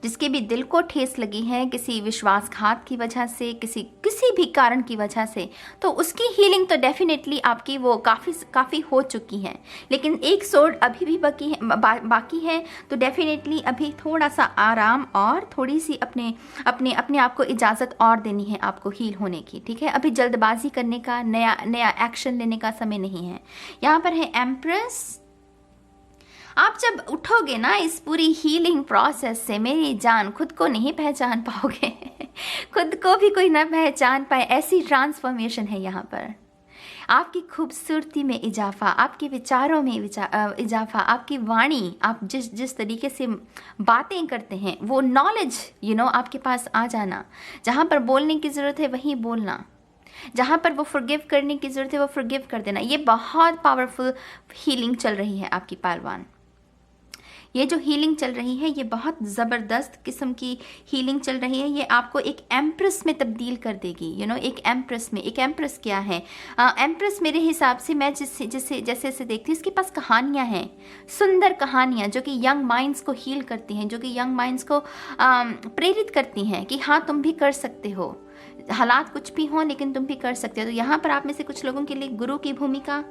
जिसके भी दिल को ठेस लगी है किसी विश्वासघात की वजह से, किसी भी कारण की वजह से, तो उसकी हीलिंग तो डेफिनेटली आपकी वो काफ़ी हो चुकी है। लेकिन एक सोर्ड अभी भी बाकी है। तो डेफिनेटली अभी थोड़ा सा आराम और थोड़ी सी अपने आप को इजाज़त और देनी है आपको हील होने की। ठीक है, अभी जल्दबाजी करने का, नया एक्शन लेने का समय नहीं है। यहाँ पर है एम्प्रेस। आप जब उठोगे ना इस पूरी हीलिंग प्रोसेस से, मेरी जान, खुद को नहीं पहचान पाओगे। खुद को भी कोई ना पहचान पाए, ऐसी ट्रांसफॉर्मेशन है यहाँ पर। आपकी खूबसूरती में इजाफा, आपके विचारों में इजाफा, आपकी वाणी, आप जिस तरीके से बातें करते हैं, वो नॉलेज आपके पास आ जाना। जहाँ पर बोलने की ज़रूरत है वहीं बोलना, जहाँ पर वो फॉरगिव करने की ज़रूरत है वो फॉरगिव कर देना। ये बहुत पावरफुल हीलिंग चल रही है आपकी पहलवान। ये जो हीलिंग चल रही है ये बहुत ज़बरदस्त किस्म की हीलिंग चल रही है। ये आपको एक एम्प्रेस में तब्दील कर देगी। एक एम्प्रेस में, एक एम्प्रेस क्या है? एम्प्रेस मेरे हिसाब से, मैं जैसे देखती हूँ, इसके पास कहानियाँ हैं, सुंदर कहानियाँ जो कि यंग माइंड्स को हील करती हैं, जो कि यंग माइंड्स को प्रेरित करती हैं कि हाँ तुम भी कर सकते हो, हालात कुछ भी हों लेकिन तुम भी कर सकते हो। तो यहाँ पर आप में से कुछ लोगों के लिए गुरु की भूमिका,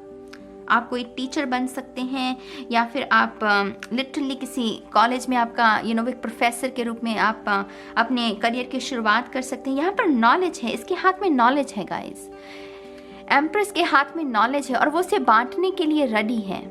आप कोई टीचर बन सकते हैं, या फिर आप लिटरली किसी कॉलेज में आपका एक प्रोफेसर के रूप में आप अपने करियर की शुरुआत कर सकते हैं। यहाँ पर नॉलेज है, इसके हाथ में नॉलेज है गाइस। एम्प्रेस के हाथ में नॉलेज है और वो उसे बांटने के लिए रेडी है।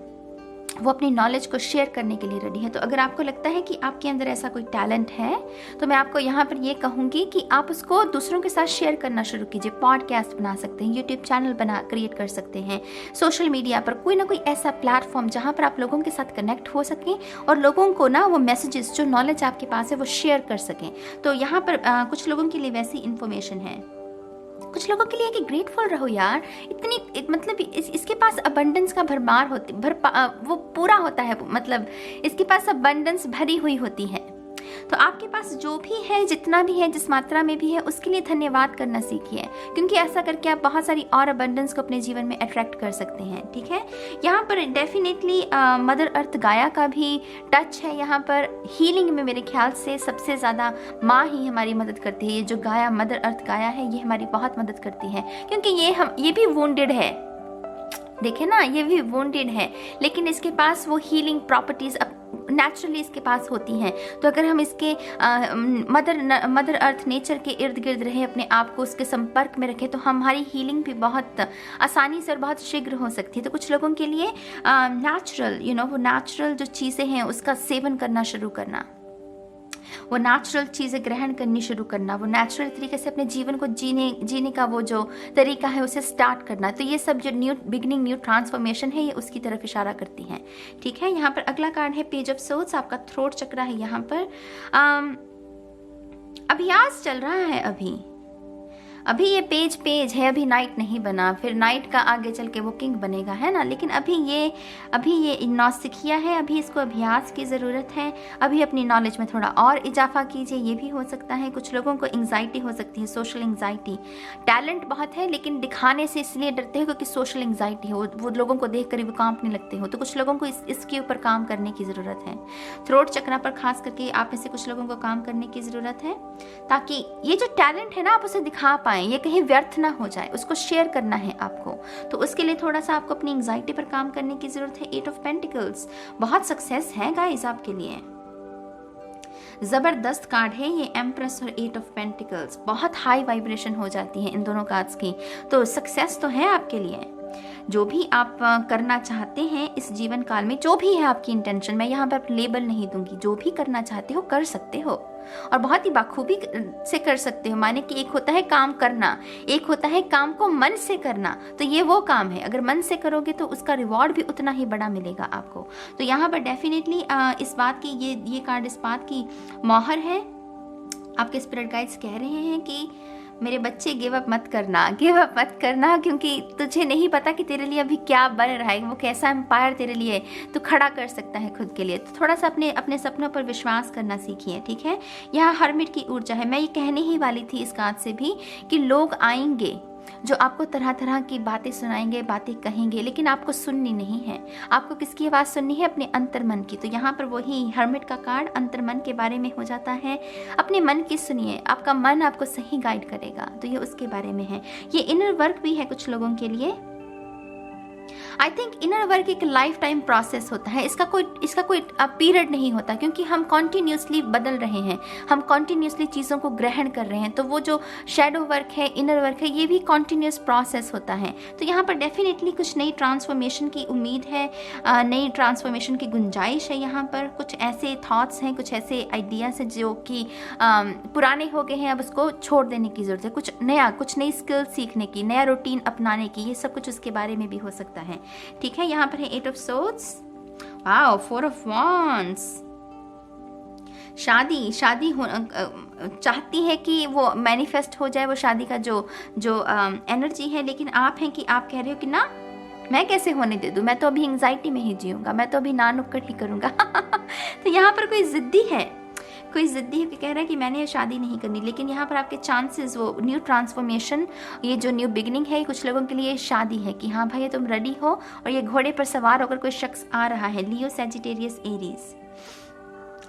वो अपनी नॉलेज को शेयर करने के लिए रेडी है। तो अगर आपको लगता है कि आपके अंदर ऐसा कोई टैलेंट है तो मैं आपको यहाँ पर ये कहूँगी कि आप उसको दूसरों के साथ शेयर करना शुरू कीजिए। पॉडकास्ट बना सकते हैं, यूट्यूब चैनल क्रिएट कर सकते हैं, सोशल मीडिया पर कोई ना कोई ऐसा प्लेटफॉर्म जहाँ पर आप लोगों के साथ कनेक्ट हो सकें और लोगों को ना वो मैसेजेस, जो नॉलेज आपके पास है वो शेयर कर सकें। तो यहाँ पर कुछ लोगों के लिए वैसी इन्फॉर्मेशन है, कुछ लोगों के लिए कि ग्रेटफुल रहो यार। इतनी मतलब इसके पास अबंडेंस का भरमार होती वो पूरा होता है, मतलब इसके पास अबंडेंस भरी हुई होती है। तो आपके पास जो भी है, जितना भी है, जिस मात्रा में भी है, उसके लिए धन्यवाद करना सीखिए, क्योंकि ऐसा करके आप बहुत सारी और अबंडेंस को अपने जीवन में अट्रैक्ट कर सकते हैं। ठीक है, यहाँ पर डेफिनेटली मदर अर्थ गाया का भी टच है। यहाँ पर हीलिंग में मेरे ख्याल से सबसे ज़्यादा माँ ही हमारी मदद करती है। ये जो गाया, मदर अर्थ गाया है, ये हमारी बहुत मदद करती है, क्योंकि ये भी वुंडेड है। देखे ना, ये भी वुंडेड है, लेकिन इसके पास वो हीलिंग प्रॉपर्टीज नेचुरली इसके पास होती हैं। तो अगर हम इसके मदर अर्थ नेचर के इर्द गिर्द रहे, अपने आप को उसके संपर्क में रखें, तो हमारी हीलिंग भी बहुत आसानी से और बहुत शीघ्र हो सकती है। तो कुछ लोगों के लिए नेचुरल वो नेचुरल जो चीज़ें हैं उसका सेवन करना शुरू करना, वो नेचुरल चीज़ें ग्रहण करनी शुरू करना, वो नेचुरल तरीके से अपने जीवन को जीने का वो जो तरीका है उसे स्टार्ट करना, तो ये सब जो न्यू बिगनिंग, न्यू ट्रांसफॉर्मेशन है, ये उसकी तरफ इशारा करती हैं। ठीक है, यहाँ पर अगला कार्ड है पेज ऑफ सोर्ड्स। आपका थ्रोट चक्र है यहाँ पर। अभ्यास चल रहा है अभी ये पेज है, अभी नाइट नहीं बना, फिर नाइट का आगे चल के वो किंग बनेगा, है ना। लेकिन अभी ये नौसिखिया है, अभी इसको अभ्यास की ज़रूरत है। अभी अपनी नॉलेज में थोड़ा और इजाफा कीजिए, ये भी हो सकता है। कुछ लोगों को एंग्जाइटी हो सकती है, सोशल एंग्जाइटी। टैलेंट बहुत है लेकिन दिखाने से इसलिए डरते हो क्योंकि सोशल एंग्जाइटी हो, वो लोगों को देख कर वो कांपने लगते हो। तो कुछ लोगों को इसके ऊपर काम करने की ज़रूरत है। थ्रोट चक्र पर खास करके आप में से कुछ लोगों को काम करने की ज़रूरत है, ताकि ये जो टैलेंट है ना, आप उसे दिखा पाएं, ये कहीं व्यर्थ ना हो जाए, उसको शेयर करना है आपको। तो उसके लिए थोड़ा सा आपको अपनी एंग्जाइटी पर काम करने की जरूरत है। 8 ऑफ पेंटिकल्स, बहुत सक्सेस है गाइस आपके लिए, जबरदस्त कार्ड है ये एम्प्रेस और 8 ऑफ पेंटिकल्स। बहुत हाई वाइब्रेशन हो जाती है इन दोनों कार्ड्स की, तो सक्सेस तो है आपके लिए। जो भी आप करना चाहते हैं इस जीवन काल में, जो भी है आपकी इंटेंशन, मैं यहाँ पर लेबल नहीं दूंगी, जो भी करना चाहते हो कर सकते हो और बहुत ही बाखूबी से कर सकते हो। माने कि एक होता है काम करना, एक होता है काम को मन से करना। तो ये वो काम है, अगर मन से करोगे तो उसका रिवॉर्ड भी उतना ही बड़ा मिलेगा आपको। तो यहाँ पर डेफिनेटली इस बात की ये कार्ड इस बात की मोहर है। आपके स्पिरिट गाइड्स कह रहे हैं कि मेरे बच्चे गिव अप मत करना, क्योंकि तुझे नहीं पता कि तेरे लिए अभी क्या बन रहा है, वो कैसा एम्पायर तेरे लिए तू खड़ा कर सकता है खुद के लिए। तो थोड़ा सा अपने सपनों पर विश्वास करना सीखिए। ठीक है, यहाँ हर्मिट की ऊर्जा है। मैं ये कहने ही वाली थी इस कार्ड से भी कि लोग आएंगे जो आपको तरह तरह की बातें सुनाएंगे, बातें कहेंगे, लेकिन आपको सुननी नहीं है। आपको किसकी आवाज़ सुननी है? अपने अंतर्मन की। तो यहाँ पर वही हर्मिट का कार्ड अंतर्मन के बारे में हो जाता है। अपने मन की सुनिए, आपका मन आपको सही गाइड करेगा, तो ये उसके बारे में है। ये इनर वर्क भी है कुछ लोगों के लिए। आई थिंक इनर वर्क एक लाइफ टाइम प्रोसेस होता है, इसका कोई पीरियड नहीं होता, क्योंकि हम कॉन्टिन्यूसली बदल रहे हैं, हम कॉन्टिन्यूसली चीज़ों को ग्रहण कर रहे हैं। तो वो जो शैडो वर्क है, इनर वर्क है, ये भी कॉन्टिन्यूस प्रोसेस होता है। तो यहाँ पर डेफिनेटली कुछ नई ट्रांसफॉर्मेशन की उम्मीद है, नई ट्रांसफॉर्मेशन की गुंजाइश है। यहाँ पर कुछ ऐसे थॉट्स हैं, कुछ ऐसे आइडियाज़ हैं जो कि पुराने हो गए हैं, अब उसको छोड़ देने की ज़रूरत है। कुछ नई स्किल सीखने की, नया रूटीन अपनाने की, ये सब कुछ उसके बारे में भी हो सकता है। ठीक है, यहाँ पर है 8 of swords, wow, 4 of wands. शादी चाहती है कि वो मैनिफेस्ट हो जाए, वो शादी का जो एनर्जी है, लेकिन आप हैं कि आप कह रहे हो कि ना, मैं कैसे होने दे दूँ, मैं तो अभी एंग्जाइटी में ही जीऊँगा, मैं तो अभी ना नुक्कड़ ही करूँगा। तो यहाँ पर कोई ज़िद्दी है कि कह रहा है कि मैंने ये शादी नहीं करनी, लेकिन यहाँ पर आपके चांसेस, वो न्यू ट्रांसफॉर्मेशन, ये जो न्यू बिगिनिंग है, कुछ लोगों के लिए शादी है कि हाँ भाई तुम रेडी हो, और ये घोड़े पर सवार होकर कोई शख्स आ रहा है, लियो, सैजिटेरियस, एरीज।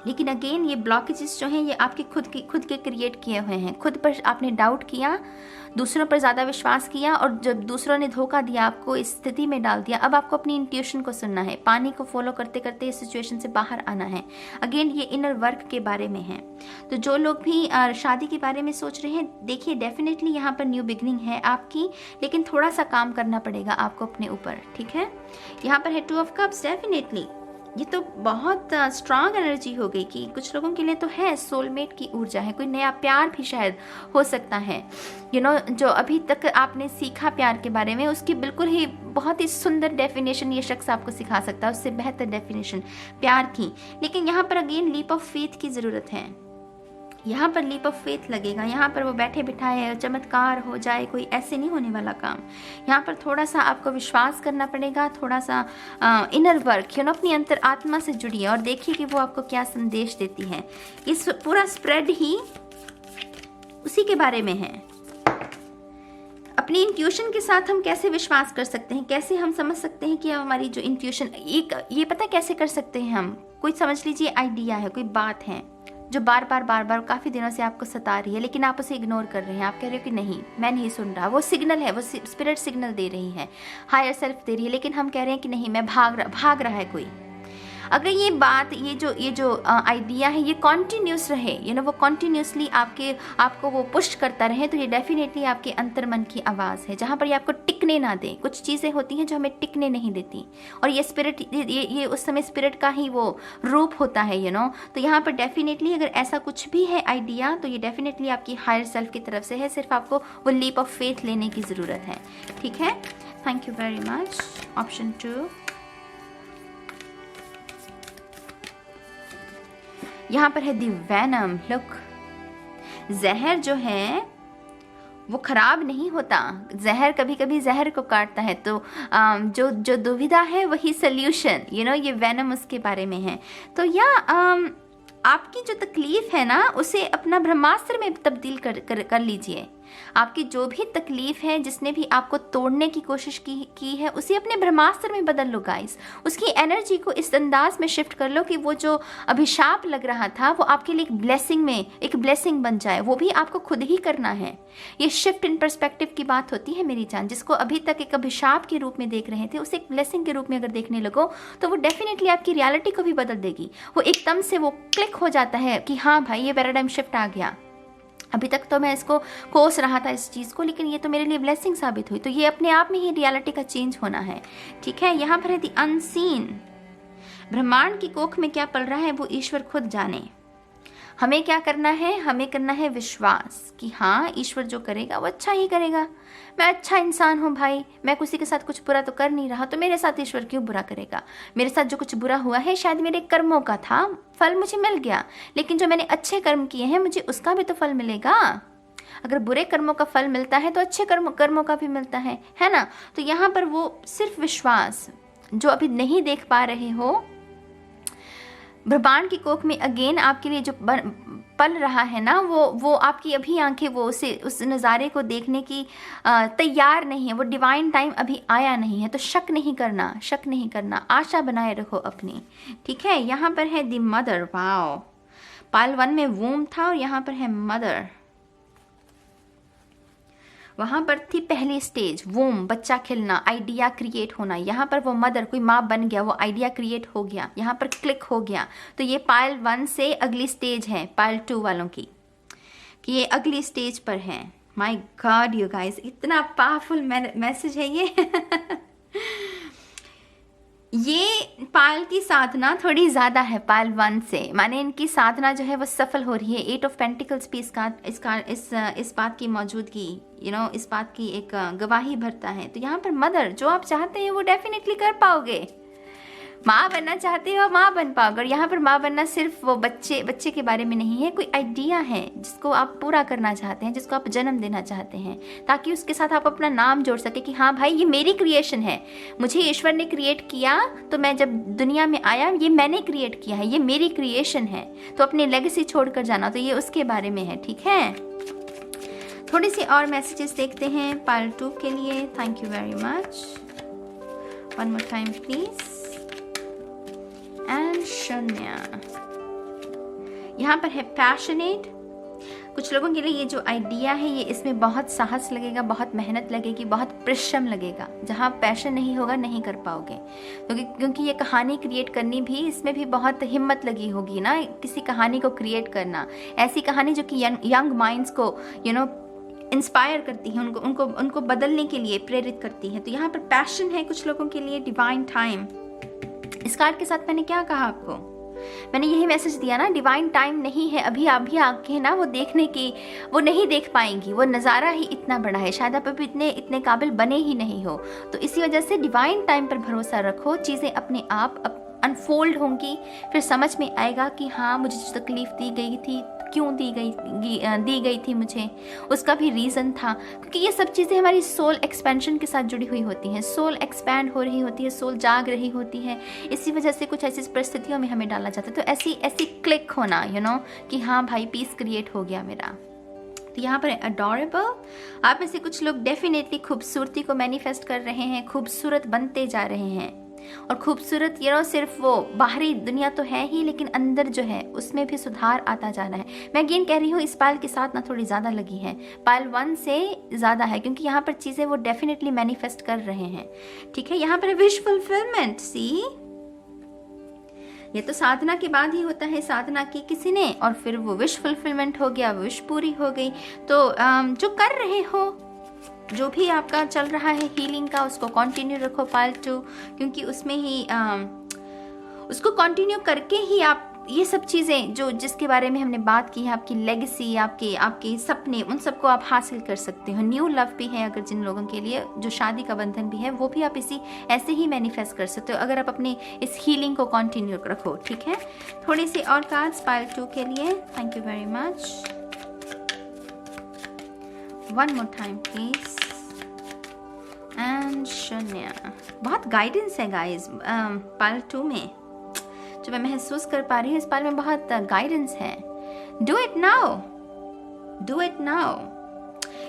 लेकिन अगेन ये ब्लॉकेजेस जो हैं ये आपके खुद के क्रिएट किए हुए हैं। खुद पर आपने डाउट किया, दूसरों पर ज़्यादा विश्वास किया, और जब दूसरों ने धोखा दिया, आपको इस स्थिति में डाल दिया, अब आपको अपनी इंट्यूशन को सुनना है, पानी को फॉलो करते करते इस सिचुएशन से बाहर आना है। अगेन ये इनर वर्क के बारे में है। तो जो लोग भी शादी के बारे में सोच रहे हैं, देखिए डेफिनेटली यहाँ पर न्यू बिगनिंग है आपकी, लेकिन थोड़ा सा काम करना पड़ेगा आपको अपने ऊपर। ठीक है, यहाँ पर है 2 ऑफ कप्स। डेफिनेटली ये तो बहुत स्ट्रांग एनर्जी हो गई कि कुछ लोगों के लिए तो है, सोलमेट की ऊर्जा है, कोई नया प्यार भी शायद हो सकता है। जो अभी तक आपने सीखा प्यार के बारे में, उसकी बिल्कुल ही बहुत ही सुंदर डेफिनेशन ये शख्स आपको सिखा सकता है, उससे बेहतर डेफिनेशन प्यार की। लेकिन यहाँ पर अगेन लीप ऑफ फेथ की ज़रूरत है। यहाँ पर लीप ऑफ फेथ लगेगा। यहाँ पर वो बैठे बिठाए चमत्कार हो जाए, कोई ऐसे नहीं होने वाला काम। यहाँ पर थोड़ा सा आपको विश्वास करना पड़ेगा, थोड़ा सा इनर वर्क, अपनी अंतर आत्मा से जुड़िए और देखिए कि वो आपको क्या संदेश देती है। इस पूरा स्प्रेड ही उसी के बारे में है। अपनी इंट्यूशन के साथ हम कैसे विश्वास कर सकते हैं, कैसे हम समझ सकते हैं कि हमारी जो इंट्यूशन, ये पता कैसे कर सकते हैं हम। कोई समझ लीजिए आइडिया है, कोई बात है जो बार बार काफ़ी दिनों से आपको सता रही है, लेकिन आप उसे इग्नोर कर रहे हैं। आप कह रहे हो कि नहीं, मैं नहीं सुन रहा। वो सिग्नल है, वो स्पिरिट सिग्नल दे रही है, हायर सेल्फ दे रही है, लेकिन हम कह रहे हैं कि नहीं, मैं भाग रहा है कोई। अगर ये बात, ये जो आइडिया है, ये कॉन्टिन्यूस रहे, वो कॉन्टिन्यूसली आपको वो पुश करता रहे, तो ये डेफिनेटली आपके अंतर मन की आवाज़ है, जहाँ पर ये आपको टिकने ना दे। कुछ चीज़ें होती हैं जो हमें टिकने नहीं देती, और ये स्पिरिट, ये उस समय स्पिरिट का ही वो रूप होता है, तो यहाँ पर डेफिनेटली अगर ऐसा कुछ भी है आइडिया, तो ये डेफिनेटली आपकी हायर सेल्फ की तरफ से है। सिर्फ आपको वो लीप ऑफ फेथ लेने की ज़रूरत है। ठीक है, thank you very much. Option 2, यहाँ पर है दी वेनम। लुक, जहर जो है वो खराब नहीं होता। जहर कभी कभी जहर को काटता है, तो जो दुविधा है वही सल्यूशन, ये वेनम उसके बारे में है। तो आपकी जो तकलीफ है ना, उसे अपना ब्रह्मास्त्र में तब्दील कर लीजिए। आपकी जो भी तकलीफ है, जिसने भी आपको तोड़ने की कोशिश की है, उसे अपने ब्रह्मास्त्र में बदल लो गाइस। उसकी एनर्जी को इस अंदाज में शिफ्ट कर लो कि वो जो अभिशाप लग रहा था, वो आपके लिए एक ब्लेसिंग बन जाए। वो भी आपको खुद ही करना है। ये शिफ्ट इन पर्सपेक्टिव की बात होती है मेरी जान। जिसको अभी तक एक अभिशाप के रूप में देख रहे थे, उसे एक ब्लेसिंग के रूप में अगर देखने लगो, तो वो डेफिनेटली आपकी रियलिटी को भी बदल देगी। वो एकदम से वो क्लिक हो जाता है कि हाँ भाई, ये पैराडाइम शिफ्ट आ गया। अभी तक तो मैं इसको कोस रहा था इस चीज़ को, लेकिन ये तो मेरे लिए ब्लेसिंग साबित हुई। तो ये अपने आप में ही रियलिटी का चेंज होना है। ठीक है, यहाँ पर है दी अनसीन। ब्रह्मांड की कोख में क्या पल रहा है वो ईश्वर खुद जाने। हमें क्या करना है, हमें करना है विश्वास कि हाँ, ईश्वर जो करेगा वो अच्छा ही करेगा। मैं अच्छा इंसान हूँ भाई, मैं किसी के साथ कुछ बुरा तो कर नहीं रहा, तो मेरे साथ ईश्वर क्यों बुरा करेगा। मेरे साथ जो कुछ बुरा हुआ है शायद मेरे कर्मों का था, फल मुझे मिल गया, लेकिन जो मैंने अच्छे कर्म किए हैं, मुझे उसका भी तो फल मिलेगा। अगर बुरे कर्मों का फल मिलता है तो अच्छे कर्मों का भी मिलता है ना। तो यहाँ पर वो सिर्फ विश्वास, जो अभी नहीं देख पा रहे हो, ब्रह्मांड की कोख में अगेन आपके लिए जो पल रहा है ना, वो आपकी अभी आंखें वो उस नज़ारे को देखने की तैयार नहीं है। वो डिवाइन टाइम अभी आया नहीं है। तो शक नहीं करना, आशा बनाए रखो अपनी। ठीक है, यहाँ पर है दी मदर। वाओ, पाल 1 में वूम था और यहाँ पर है मदर। वहाँ पर थी पहली स्टेज, वूम, बच्चा खिलना, आइडिया क्रिएट होना। यहाँ पर वो मदर, कोई माँ बन गया, वो आइडिया क्रिएट हो गया, यहाँ पर क्लिक हो गया। तो ये पायल 1 से अगली स्टेज है पायल 2 वालों की, कि ये अगली स्टेज पर है। माय गॉड यू गाइस, इतना पावरफुल मैसेज है ये। ये पायल की साधना थोड़ी ज़्यादा है पायल 1 से, माने इनकी साधना जो है वो सफल हो रही है। 8 ऑफ पेंटिकल्स भी इस बात की मौजूदगी, इस बात की एक गवाही भरता है। तो यहाँ पर मदर, जो आप चाहते हैं वो डेफिनेटली कर पाओगे। माँ बनना चाहते हो, माँ बन पाओगे। और यहाँ पर माँ बनना सिर्फ वो बच्चे के बारे में नहीं है, कोई आइडिया है जिसको आप पूरा करना चाहते हैं, जिसको आप जन्म देना चाहते हैं, ताकि उसके साथ आप अपना नाम जोड़ सके कि हाँ भाई, ये मेरी क्रिएशन है, मुझे ईश्वर ने क्रिएट किया, तो मैं जब दुनिया में आया, ये मैंने क्रिएट किया है, ये मेरी क्रिएशन है। तो अपनी लेगेसी छोड़ कर जाना, तो ये उसके बारे में है। ठीक है, थोड़ी सी और मैसेजेस देखते हैं पार्ट 2 के लिए। Thank you very much. One more time please. And शून्य, यहाँ पर है पैशनेट। कुछ लोगों के लिए ये जो आइडिया है, ये इसमें बहुत साहस लगेगा, बहुत मेहनत लगेगी, बहुत परिश्रम लगेगा। जहाँ पैशन नहीं होगा, नहीं कर पाओगे, क्योंकि ये कहानी क्रिएट करनी भी, इसमें भी बहुत हिम्मत लगी होगी ना, किसी कहानी को क्रिएट करना। ऐसी कहानी जो कि यंग माइंड्स को इंस्पायर करती है, उनको बदलने के लिए प्रेरित करती है। तो यहाँ पर पैशन है कुछ लोगों के लिए, डिवाइन टाइम। इस कार्ड के साथ मैंने क्या कहा आपको, मैंने यही मैसेज दिया ना, डिवाइन टाइम नहीं है अभी, आप भी आंखें ना वो देखने की वो नहीं देख पाएंगी, वो नज़ारा ही इतना बड़ा है, शायद आप अभी इतने काबिल बने ही नहीं हो। तो इसी वजह से डिवाइन टाइम पर भरोसा रखो, चीज़ें अपने आप अनफोल्ड होंगी, फिर समझ में आएगा कि हाँ मुझे जो तकलीफ़ दी गई थी, क्यों दी गई थी मुझे, उसका भी रीज़न था, क्योंकि ये सब चीज़ें हमारी सोल एक्सपेंशन के साथ जुड़ी हुई होती हैं। सोल एक्सपैंड हो रही होती है, सोल जाग रही होती है, इसी वजह से कुछ ऐसी परिस्थितियों में हमें डाला जाता है। तो ऐसी क्लिक होना कि हाँ भाई पीस क्रिएट हो गया मेरा। तो यहाँ पर अडोरेबल, आप में से कुछ लोग डेफिनेटली खूबसूरती को मैनिफेस्ट कर रहे हैं, खूबसूरत बनते जा रहे हैं। और खूबसूरत सिर्फ वो बाहरी दुनिया तो है ही, लेकिन अंदर जो है उसमें भी सुधार आता जाना है। मैं अगेन कह रही हूँ इस पायल के साथ ना थोड़ी ज़्यादा लगी है, पायल 1 से ज़्यादा है, क्योंकि यहाँ पर चीज़ें वो डेफिनेटली मैनिफेस्ट कर रहे हैं। ठीक है, यहाँ पर विश फुलफिलमेंट, सी ये तो साधना के बाद ही होता है, साधना की किसी ने और फिर वो विश फुलफिलमेंट हो गया, विश पूरी हो गई। तो जो कर रहे हो, जो भी आपका चल रहा है हीलिंग का, उसको कंटिन्यू रखो पायल 2, क्योंकि उसमें ही उसको कंटिन्यू करके ही आप ये सब चीज़ें जो जिसके बारे में हमने बात की है, आपकी लेगेसी, आपके सपने, उन सबको आप हासिल कर सकते हो। न्यू लव भी है अगर जिन लोगों के लिए, जो शादी का बंधन भी है, वो भी आप ऐसे ही मैनिफेस्ट कर सकते हो अगर आप अपने इस हीलिंग को कंटिन्यू रखो। ठीक है, थोड़ी सी और कार्ड्स पायल 2 के लिए। Thank you very much. One more time please. And शून्य, बहुत गाइडेंस है गाइस पायल 2 में, जो मैं महसूस कर पा रही हूँ। इस पायल में बहुत गाइडेंस है। Do it now, do it now.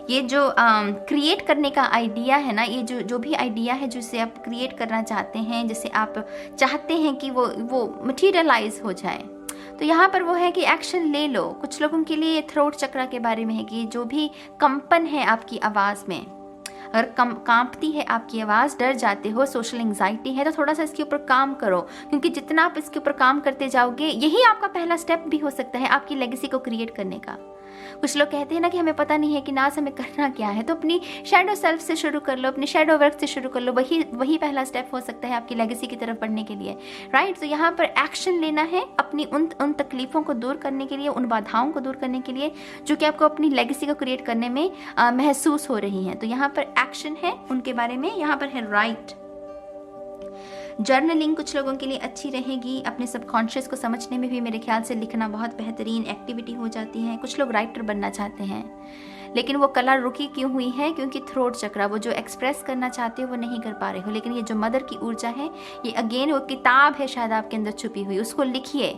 ये जो क्रिएट करने का आइडिया है ना, ये जो भी आइडिया है जिसे आप क्रिएट करना चाहते हैं, जिसे आप चाहते हैं कि वो मटीरियलाइज हो जाए, तो यहाँ पर वो है कि एक्शन ले लो। कुछ लोगों के लिए थ्रोट चक्र के बारे में है कि जो भी कंपन है आपकी आवाज़ में, अगर कांपती है आपकी आवाज़, डर जाते हो, सोशल एंजाइटी है, तो थोड़ा सा इसके ऊपर काम करो, क्योंकि जितना आप इसके ऊपर काम करते जाओगे, यही आपका पहला स्टेप भी हो सकता है आपकी लेगेसी को क्रिएट करने का। कुछ लोग कहते हैं ना कि हमें पता नहीं है कि नाज हमें करना क्या है, तो अपनी शैडो सेल्फ से शुरू कर लो, अपनी शैडो वर्क से शुरू कर लो, वही पहला स्टेप हो सकता है आपकी लेगेसी की तरफ बढ़ने के लिए, राइट। तो यहाँ पर एक्शन लेना है अपनी उन तकलीफ़ों को दूर करने के लिए, उन बाधाओं को दूर करने के लिए जो कि आपको अपनी लेगेसी को क्रिएट करने में महसूस हो रही हैं। तो यहाँ पर एक्शन है उनके बारे में। यहाँ पर है राइट। जर्नलिंग कुछ लोगों के लिए अच्छी रहेगी, अपने सबकॉन्शियस को समझने में भी मेरे ख्याल से लिखना बहुत बेहतरीन एक्टिविटी हो जाती है। कुछ लोग राइटर बनना चाहते हैं, लेकिन वो कला रुकी क्यों हुई है, क्योंकि थ्रोट चक्र, वो जो एक्सप्रेस करना चाहते हो वो नहीं कर पा रहे हो। लेकिन ये जो मदर की ऊर्जा है, ये अगेन वो किताब है शायद आपके अंदर छुपी हुई, उसको लिखिए,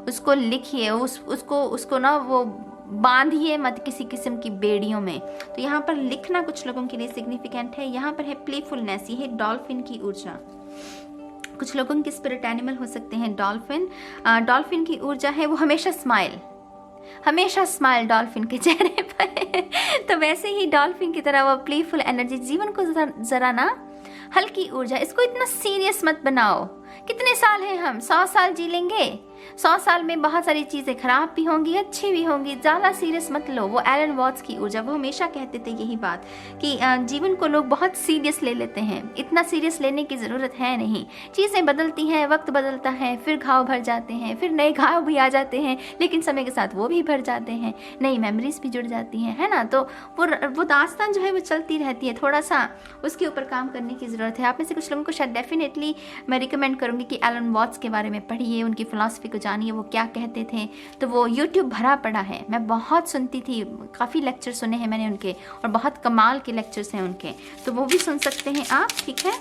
उसको ना वो बांधिए मत किसी किस्म की बेड़ियों में। तो यहाँ पर लिखना कुछ लोगों के लिए सिग्निफिकेंट है। यहाँ पर है प्लेफुलनेस, ये है डॉल्फिन की ऊर्जा। कुछ लोगों के स्पिरिट एनिमल हो सकते हैं डॉल्फिन। डॉल्फिन की ऊर्जा है वो हमेशा स्माइल डॉल्फिन के चेहरे पर तो वैसे ही डॉल्फिन की तरह वो प्लेफुल एनर्जी, जीवन को जरा ना हल्की ऊर्जा, इसको इतना सीरियस मत बनाओ। कितने साल हैं हम, 100 साल जी लेंगे, 100 साल में बहुत सारी चीज़ें खराब भी होंगी, अच्छी भी होंगी, ज़्यादा सीरियस मत लो। वो एलन वॉट्स की ऊर्जा, वो हमेशा कहते थे यही बात कि जीवन को लोग बहुत सीरियस ले लेते हैं, इतना सीरियस लेने की ज़रूरत है नहीं। चीज़ें बदलती हैं, वक्त बदलता है, फिर घाव भर जाते हैं, फिर नए घाव भी आ जाते हैं, लेकिन समय के साथ वो भी भर जाते हैं, नई मेमोरीज भी जुड़ जाती हैं, है ना। तो वो दास्तान जो है वो चलती रहती है, थोड़ा सा उसके ऊपर काम करने की ज़रूरत है। आप में से कुछ लोगों को शायद डेफिनेटली मैं रिकमेंड करूँगी कि एलन वॉट्स के बारे में पढ़िए, उनकी फ़िलॉसफी को जानिए, वो क्या कहते थे। तो वो YouTube भरा पड़ा है, मैं बहुत सुनती थी, काफ़ी लेक्चर सुने हैं मैंने उनके, और बहुत कमाल के लेक्चर्स हैं उनके, तो वो भी सुन सकते हैं आप। ठीक है,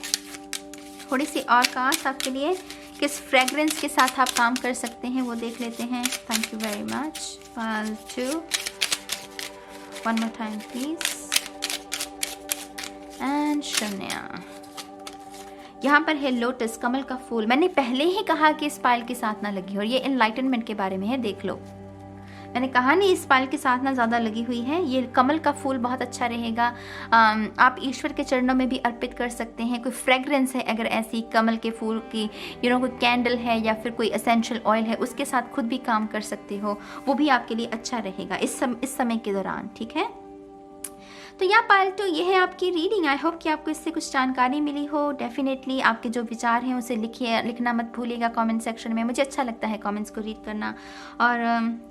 थोड़ी सी और कार्ड्स आपके लिए, किस फ्रेग्रेंस के साथ आप काम कर सकते हैं वो देख लेते हैं। Thank you very much. 1 2 one more time please. And शून्य। यहाँ पर है लोटस, कमल का फूल। मैंने पहले ही कहा कि इस पायल के साथ ना लगी, और ये एनलाइटनमेंट के बारे में है, देख लो। मैंने कहा नहीं इस पायल के साथ ना ज़्यादा लगी हुई है। ये कमल का फूल बहुत अच्छा रहेगा, आप ईश्वर के चरणों में भी अर्पित कर सकते हैं। कोई फ्रेग्रेंस है अगर ऐसी कमल के फूल की, कोई कैंडल है या फिर कोई एसेंशियल ऑयल है, उसके साथ खुद भी काम कर सकते हो, वो भी आपके लिए अच्छा रहेगा इस समय के दौरान। ठीक है, तो या पालतू, ये है आपकी रीडिंग। आई होप कि आपको इससे कुछ जानकारी मिली हो। डेफिनेटली आपके जो विचार हैं उसे लिखना मत भूलिएगा कमेंट सेक्शन में। मुझे अच्छा लगता है कमेंट्स को रीड करना। और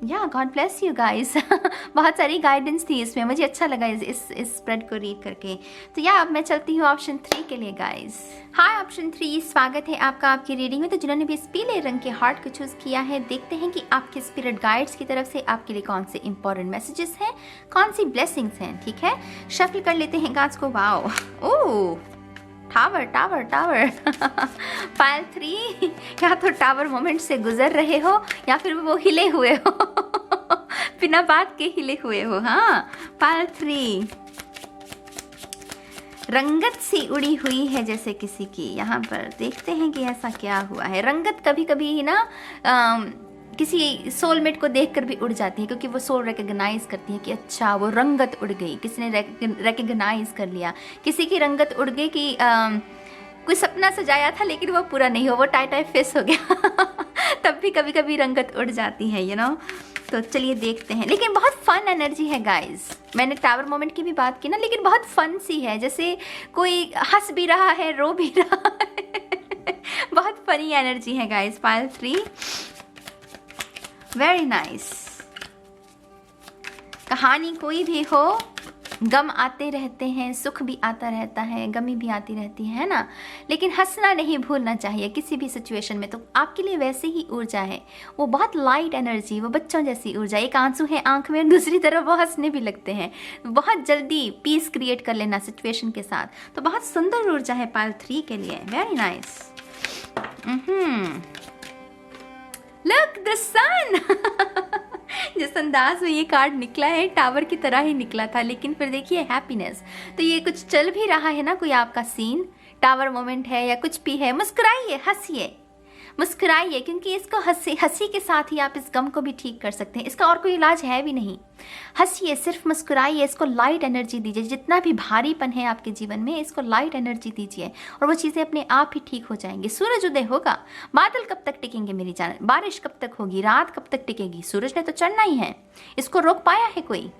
या गॉड ब्लेस यू गाइस। बहुत सारी गाइडेंस थी इसमें, मुझे अच्छा लगा इस स्प्रेड को रीड करके। तो या अब मैं चलती हूँ ऑप्शन 3 के लिए गाइस। हाय ऑप्शन 3, स्वागत है आपका आपकी रीडिंग में। तो जिन्होंने भी इस पीले रंग के हार्ट को चूज किया है, देखते हैं कि आपके स्पिरिट गाइड्स की तरफ से आपके लिए कौन से इंपॉर्टेंट मैसेजेस हैं, कौन सी ब्लेसिंग्स हैं। ठीक है, शफल कर लेते हैं कार्ड्स को। वाओ, ओह टावर टावर टावर। पायल 3, या तो टावर मोमेंट से गुजर रहे हो या फिर वो हिले हुए हो। बिना बात के हिले हुए हो। हाँ, पायल 3 रंगत सी उड़ी हुई है जैसे किसी की। यहाँ पर देखते हैं कि ऐसा क्या हुआ है। रंगत कभी कभी ना किसी सोलमेट को देखकर भी उड़ जाती है, क्योंकि वो सोल रिकग्नाइज करती है कि अच्छा वो रंगत उड़ गई, किसी ने रिकग्नाइज कर लिया। किसी की रंगत उड़ गई कि कोई सपना सजाया था लेकिन वो पूरा नहीं हो, वो टाई फेस हो गया। तब भी कभी कभी रंगत उड़ जाती है, यू नो। तो चलिए देखते हैं। लेकिन बहुत फन एनर्जी है गाइस। मैंने टावर मोमेंट की भी बात की ना, लेकिन बहुत फन सी है, जैसे कोई हंस भी रहा है, रो भी रहा है। बहुत फनी एनर्जी है गाइस। पायल 3, वेरी नाइस। कहानी कोई भी हो, गम आते रहते हैं, सुख भी आता रहता है, गमी भी आती रहती है ना, लेकिन हंसना नहीं भूलना चाहिए किसी भी सिचुएशन में। तो आपके लिए वैसे ही ऊर्जा है, वो बहुत लाइट एनर्जी, वो बच्चों जैसी ऊर्जा। एक आंसू है आंख में, दूसरी तरफ वो हंसने भी लगते हैं। बहुत जल्दी पीस क्रिएट कर लेना सिचुएशन के साथ। तो बहुत सुंदर ऊर्जा है पायल 3 के लिए। Very nice. लुक द सन। जिस अंदाज में ये कार्ड निकला है, टावर की तरह ही निकला था, लेकिन फिर देखिए हैप्पीनेस। तो ये कुछ चल भी रहा है ना, कोई आपका सीन, टावर मोमेंट है या कुछ भी है। मुस्कुराइए, हंसिए, मुस्कुराइए, क्योंकि इसको हंसी के साथ ही आप इस गम को भी ठीक कर सकते हैं। इसका और कोई इलाज है भी नहीं। हंसिए, सिर्फ मुस्कुराइए, इसको लाइट एनर्जी दीजिए। जितना भी भारीपन है आपके जीवन में, इसको लाइट एनर्जी दीजिए और वो चीज़ें अपने आप ही ठीक हो जाएंगी। सूरज उदय होगा। बादल कब तक टिकेंगे मेरी जान? बारिश कब तक होगी? रात कब तक टिकेगी? सूरज ने तो चढ़ना ही है। इसको रोक पाया है कोई?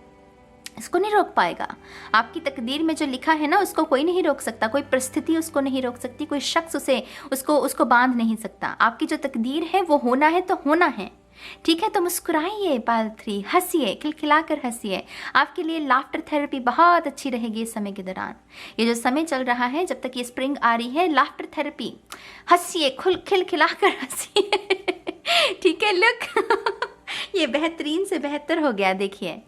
इसको नहीं रोक पाएगा। आपकी तकदीर में जो लिखा है ना, उसको कोई नहीं रोक सकता। कोई परिस्थिति उसको नहीं रोक सकती, कोई शख्स उसको बांध नहीं सकता। आपकी जो तकदीर है वो होना है तो होना है। ठीक है, तो मुस्कुराइए पायल 3, हंसिए, खिलखिलाकर हंसिए। आपके लिए लाफ्टर थेरेपी बहुत अच्छी रहेगी इस समय के दौरान। ये जो समय चल रहा है, जब तक ये स्प्रिंग आ रही है, लाफ्टर थेरेपी, हंसिए, खिलखिलाकर हंसिए। ठीक है, लुक। ये बेहतरीन से बेहतर हो गया। देखिए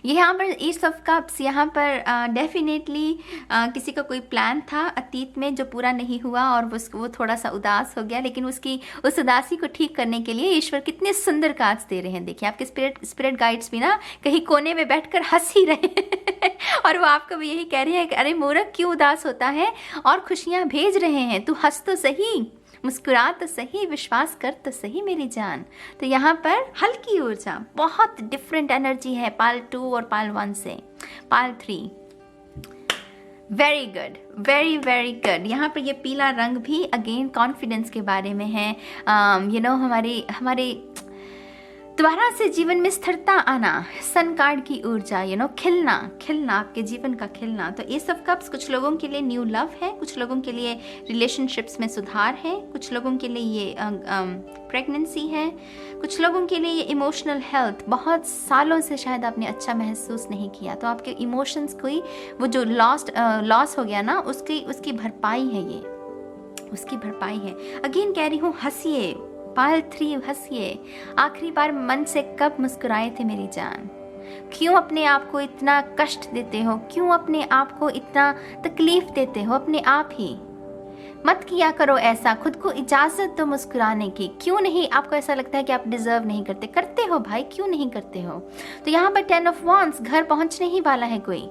यहाँ पर ईस्ट ऑफ कप्स, यहाँ पर डेफिनेटली किसी का कोई प्लान था अतीत में जो पूरा नहीं हुआ और वो थोड़ा सा उदास हो गया, लेकिन उस उदासी को ठीक करने के लिए ईश्वर कितने सुंदर कार्ड्स दे रहे हैं। देखिए आपके स्पिरिट गाइड्स भी ना कहीं कोने में बैठकर हंस ही रहे हैं। और वो आपको भी यही कह रहे हैं कि अरे मूर्ख, क्यों उदास होता है, और खुशियाँ भेज रहे हैं, तू हंस तो सही, मुस्कुरा तो सही, विश्वास कर तो सही मेरी जान। तो यहाँ पर हल्की ऊर्जा, बहुत डिफरेंट एनर्जी है पायल 2 और पायल 1 से। पायल 3, very good, very very good. यहाँ पर ये पीला रंग भी अगेन कॉन्फिडेंस के बारे में है। यू नो हमारे दोबारा से जीवन में स्थिरता आना, सन कार्ड की ऊर्जा, यू नो खिलना आपके जीवन का खिलना। तो एस ऑफ कप्स कुछ लोगों के लिए न्यू लव है, कुछ लोगों के लिए रिलेशनशिप्स में सुधार है, कुछ लोगों के लिए ये प्रेगनेंसी है, कुछ लोगों के लिए ये इमोशनल हेल्थ। बहुत सालों से शायद आपने अच्छा महसूस नहीं किया, तो आपके इमोशंस कोई वो जो लॉस हो गया ना, उसकी भरपाई है, ये उसकी भरपाई है। अगेन कह रही हूँ, हंसिए पायल 3, हंसिए। आखिरी बार मन से कब मुस्कुराए थे मेरी जान? क्यों अपने आप को इतना कष्ट देते हो? क्यों अपने आप को इतना तकलीफ देते हो? अपने आप ही मत किया करो ऐसा। खुद को इजाजत दो मुस्कुराने की। क्यों नहीं? आपको ऐसा लगता है कि आप डिजर्व नहीं करते? करते हो भाई, क्यों नहीं करते हो? तो यहाँ पर 10 ऑफ वांड्स, घर पहुंचने ही वाला है कोई।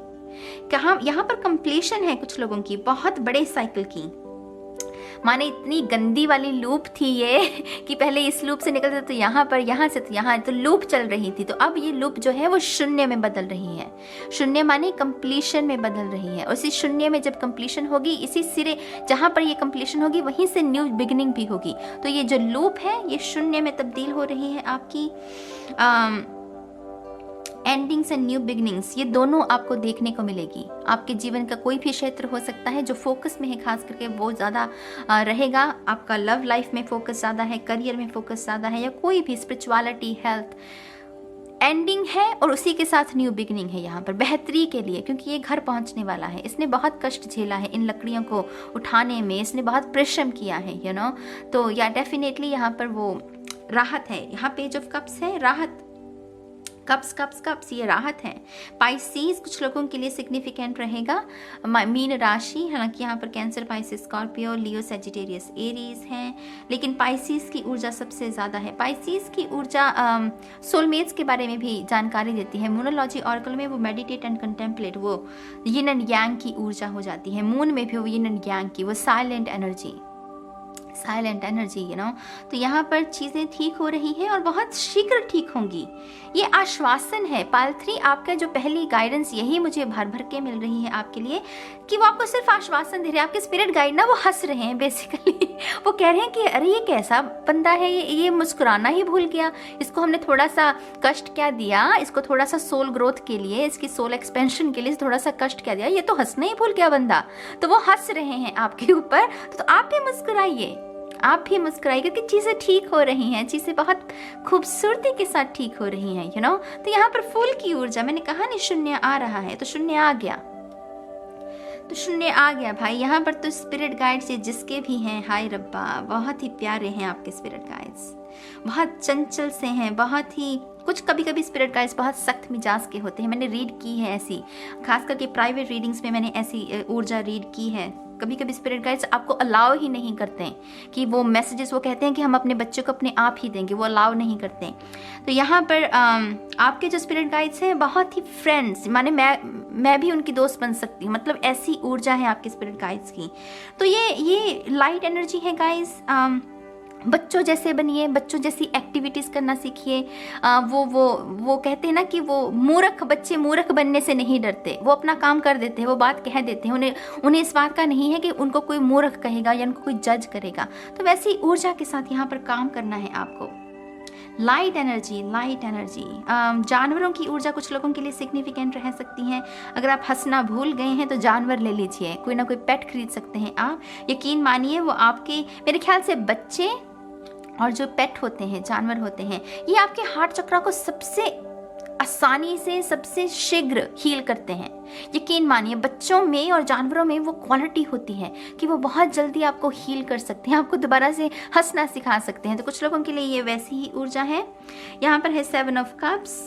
कहाँ यहाँ पर कंप्लीशन है कुछ लोगों की, बहुत बड़े साइकिल की। माने इतनी गंदी वाली लूप थी ये कि पहले इस लूप से निकलते तो यहाँ पर, यहाँ से तो यहाँ, तो लूप चल रही थी। तो अब ये लूप जो है वो शून्य में बदल रही है। शून्य माने कंप्लीशन में बदल रही है। और इसी शून्य में जब कंप्लीशन होगी, इसी सिरे जहाँ पर ये कंप्लीशन होगी, वहीं से न्यू बिगिनिंग भी होगी। तो ये जो लूप है ये शून्य में तब्दील हो रही है आपकी एंडिंग्स एंड न्यू बिगनिंग्स, ये दोनों आपको देखने को मिलेगी। आपके जीवन का कोई भी क्षेत्र हो सकता है जो फोकस में है, खास करके वो ज़्यादा रहेगा। आपका लव लाइफ में फोकस ज़्यादा है, करियर में फोकस ज़्यादा है, या कोई भी स्पिरिचुअलिटी, हेल्थ, एंडिंग है और उसी के साथ न्यू बिगनिंग है यहाँ पर बेहतरी के लिए, क्योंकि ये घर पहुँचने वाला है। इसने बहुत कष्ट झेला है इन लकड़ियों को उठाने में, इसने बहुत परिश्रम किया है, यू नो। तो या डेफिनेटली यहाँ पर वो राहत है। यहाँ पेज ऑफ कप्स है, राहत, कप्स कप्स कप्स, ये राहत है। पाइसेस कुछ लोगों के लिए सिग्निफिकेंट रहेगा। मीन राशि, हालांकि यहाँ पर कैंसर, पाइसेस, स्कॉर्पियो, लियो, सेजिटेरियस, एरीज हैं, लेकिन पाइसेस की ऊर्जा सबसे ज़्यादा है। पाइसेस की ऊर्जा सोलमेट्स के बारे में भी जानकारी देती है। मूनोलॉजी ऑर्कल में वो मेडिटेट एंड कंटेम्पलेट, वो यिन एंड यांग की ऊर्जा हो जाती है। मून में भी वो यिन एंड यांग की, वो साइलेंट एनर्जी, यू नो। तो यहाँ पर चीज़ें ठीक हो रही हैं और बहुत शीघ्र ठीक होंगी। ये आश्वासन है पाल 3, आपका जो पहली गाइडेंस यही मुझे भर भर के मिल रही है आपके लिए, कि वो आपको सिर्फ आश्वासन दे रहे हैं। आपके स्पिरिट गाइड ना वो हंस रहे हैं बेसिकली। वो कह रहे हैं कि अरे ये कैसा बंदा है, ये मुस्कुराना ही भूल गया, इसको हमने थोड़ा सा कष्ट क्या दिया, इसको थोड़ा सा सोल ग्रोथ के लिए, इसकी सोल एक्सपेंशन के लिए थोड़ा सा कष्ट क्या दिया, ये तो हंसना ही भूल गया बंदा। तो वो हंस रहे हैं आपके ऊपर। तो आप भी मुस्कुराइए, आप भी मुस्कुराइए, क्योंकि चीज़ें ठीक हो रही हैं, चीज़ें बहुत खूबसूरती के साथ ठीक हो रही हैं, यू नो। तो यहाँ पर फूल की ऊर्जा, मैंने कहा नहीं शून्य आ रहा है, तो शून्य आ गया, तो शून्य आ गया भाई। यहाँ पर तो स्पिरिट गाइड्स जिसके भी हैं, हाय रब्बा, बहुत ही प्यारे हैं आपके स्पिरिट गाइड्स, बहुत चंचल से हैं, बहुत ही कुछ कभी कभी स्पिरिट गाइड्स बहुत सख्त मिजाज के होते हैं। मैंने रीड की है ऐसी, खास करके प्राइवेट रीडिंग्स में मैंने ऐसी ऊर्जा रीड की है। कभी कभी स्पिरिट गाइड्स आपको अलाउ ही नहीं करते हैं कि वो मैसेजेस, वो कहते हैं कि हम अपने बच्चों को अपने आप ही देंगे, वो अलाउ नहीं करते हैं। तो यहाँ पर आपके जो स्पिरिट गाइड्स हैं बहुत ही फ्रेंड्स, माने मैं भी उनकी दोस्त बन सकती हूँ, मतलब ऐसी ऊर्जा है आपके स्पिरिट गाइड्स की। तो ये लाइट एनर्जी है गाइस। बच्चों जैसे बनिए, बच्चों जैसी एक्टिविटीज़ करना सीखिए। वो कहते हैं ना कि वो मूर्ख बच्चे मूर्ख बनने से नहीं डरते, वो अपना काम कर देते हैं, वो बात कह देते हैं। उन्हें इस बात का नहीं है कि उनको कोई मूर्ख कहेगा या उनको कोई जज करेगा। तो वैसी ऊर्जा के साथ यहाँ पर काम करना है आपको। लाइट एनर्जी, जानवरों की ऊर्जा कुछ लोगों के लिए सिग्निफिकेंट रह सकती है। अगर आप हंसना भूल गए हैं तो जानवर ले लीजिए, कोई ना कोई पेट खरीद सकते हैं आप। यकीन मानिए वो आपके, मेरे ख्याल से बच्चे और जो पेट होते हैं, जानवर होते हैं, ये आपके हार्ट चक्र को सबसे आसानी से, सबसे शीघ्र हील करते हैं। यकीन मानिए बच्चों में और जानवरों में वो क्वालिटी होती है कि वो बहुत जल्दी आपको हील कर सकते हैं, आपको दोबारा से हंसना सिखा सकते हैं। तो कुछ लोगों के लिए ये वैसी ही ऊर्जा है। यहाँ पर है 7 ऑफ कप्स।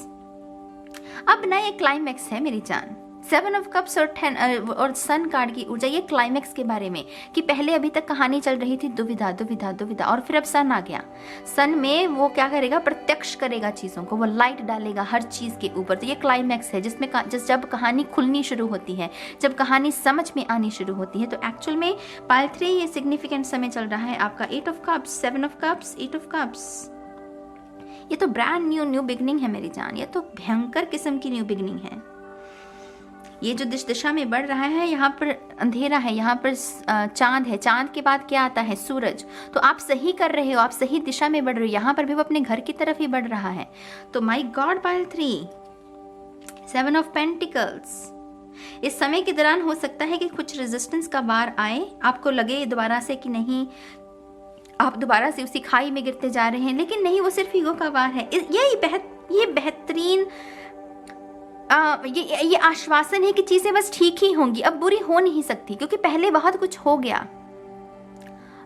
अब ना ये क्लाइमैक्स है मेरी जान। 7 ऑफ कप्स और 10 और सन कार्ड की ऊर्जा, ये क्लाइमैक्स के बारे में, कि पहले अभी तक कहानी चल रही थी दुविधा दुविधा दुविधा, और फिर अब सन आ गया। सन में वो क्या करेगा, प्रत्यक्ष करेगा चीज़ों को, वो लाइट डालेगा हर चीज़ के ऊपर। तो ये क्लाइमैक्स है जिसमें जब कहानी खुलनी शुरू होती है, जब कहानी समझ में आनी शुरू होती है। तो एक्चुअल में पाइल 3 ये सिग्निफिकेंट समय चल रहा है आपका। 8 of cups, 7 of cups, 8 of cups, ये तो ब्रांड न्यू बिगनिंग है मेरी जान। ये तो भयंकर किस्म की न्यू बिगनिंग है। ये जो दिशा में बढ़ रहा है, यहाँ पर अंधेरा है, यहाँ पर चांद है, चांद के बाद क्या आता है, सूरज। तो आप सही कर रहे हो, आप सही दिशा में बढ़ रहे हो। यहाँ पर भी वो अपने घर की तरफ ही बढ़ रहा है। तो my God pile 3, 7 of pentacles. इस समय के दौरान हो सकता है कि कुछ रेजिस्टेंस का वार आए, आपको लगे दोबारा से कि नहीं आप दोबारा से उसी खाई में गिरते जा रहे हैं, लेकिन नहीं, वो सिर्फ ईगो का वार है। ये बेहतरीन ये आश्वासन है कि चीजें बस ठीक ही होंगी, अब बुरी हो नहीं सकती, क्योंकि पहले बहुत कुछ हो गया,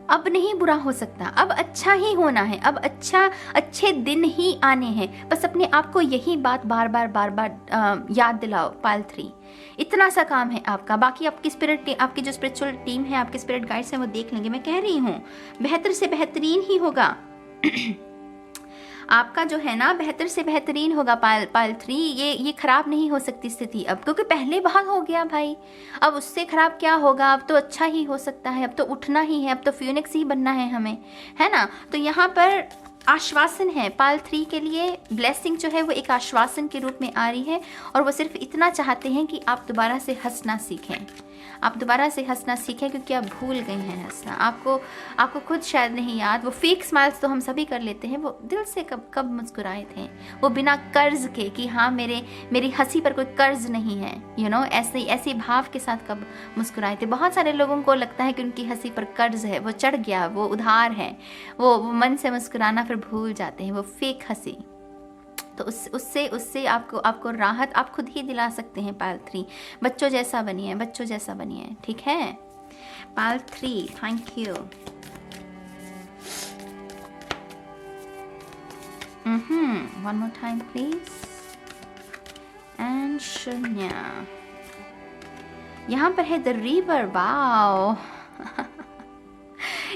अब नहीं बुरा हो सकता, अब अच्छा ही होना है, अब अच्छे दिन ही आने हैं। बस अपने आप को यही बात बार बार याद दिलाओ पाइल 3। इतना सा काम है आपका। बाकी आपकी जो स्पिरिचुअल टीम है, आपके स्पिरिट गाइड्स हैं, वो देख लेंगे। मैं कह रही हूँ बेहतर से बेहतरीन ही होगा। आपका जो है ना बेहतर से बेहतरीन होगा पाइल 3। ये खराब नहीं हो सकती स्थिति अब, क्योंकि पहले बहुत हो गया भाई। अब उससे खराब क्या होगा, अब तो अच्छा ही हो सकता है, अब तो उठना ही है, अब तो फ्यूनिक्स ही बनना है हमें, है ना। तो यहाँ पर आश्वासन है पाइल 3 के लिए। ब्लेसिंग जो है वो एक आश्वासन के रूप में आ रही है, और वो सिर्फ इतना चाहते हैं कि आप दोबारा से हंसना सीखें। आप दोबारा से हंसना सीखें, क्योंकि आप भूल गए हैं हंसना। आपको खुद शायद नहीं याद, वो फेक स्माइल्स तो हम सभी कर लेते हैं, वो दिल से कब मुस्कुराए थे, वो बिना कर्ज के कि हाँ मेरी हंसी पर कोई कर्ज नहीं है, ऐसे भाव के साथ कब मुस्कुराए थे। बहुत सारे लोगों को लगता है कि उनकी हंसी पर कर्ज है, वो चढ़ गया, वो उधार है, वो मन से मुस्कुराना फिर भूल जाते हैं, वो फेक हंसी। तो उससे आपको राहत आप खुद ही दिला सकते हैं। पायल 3, बच्चों जैसा बनिए, ठीक है। पायल 3, thank you. One more time please. And शून्य, यहाँ पर है द रिवर। वाओ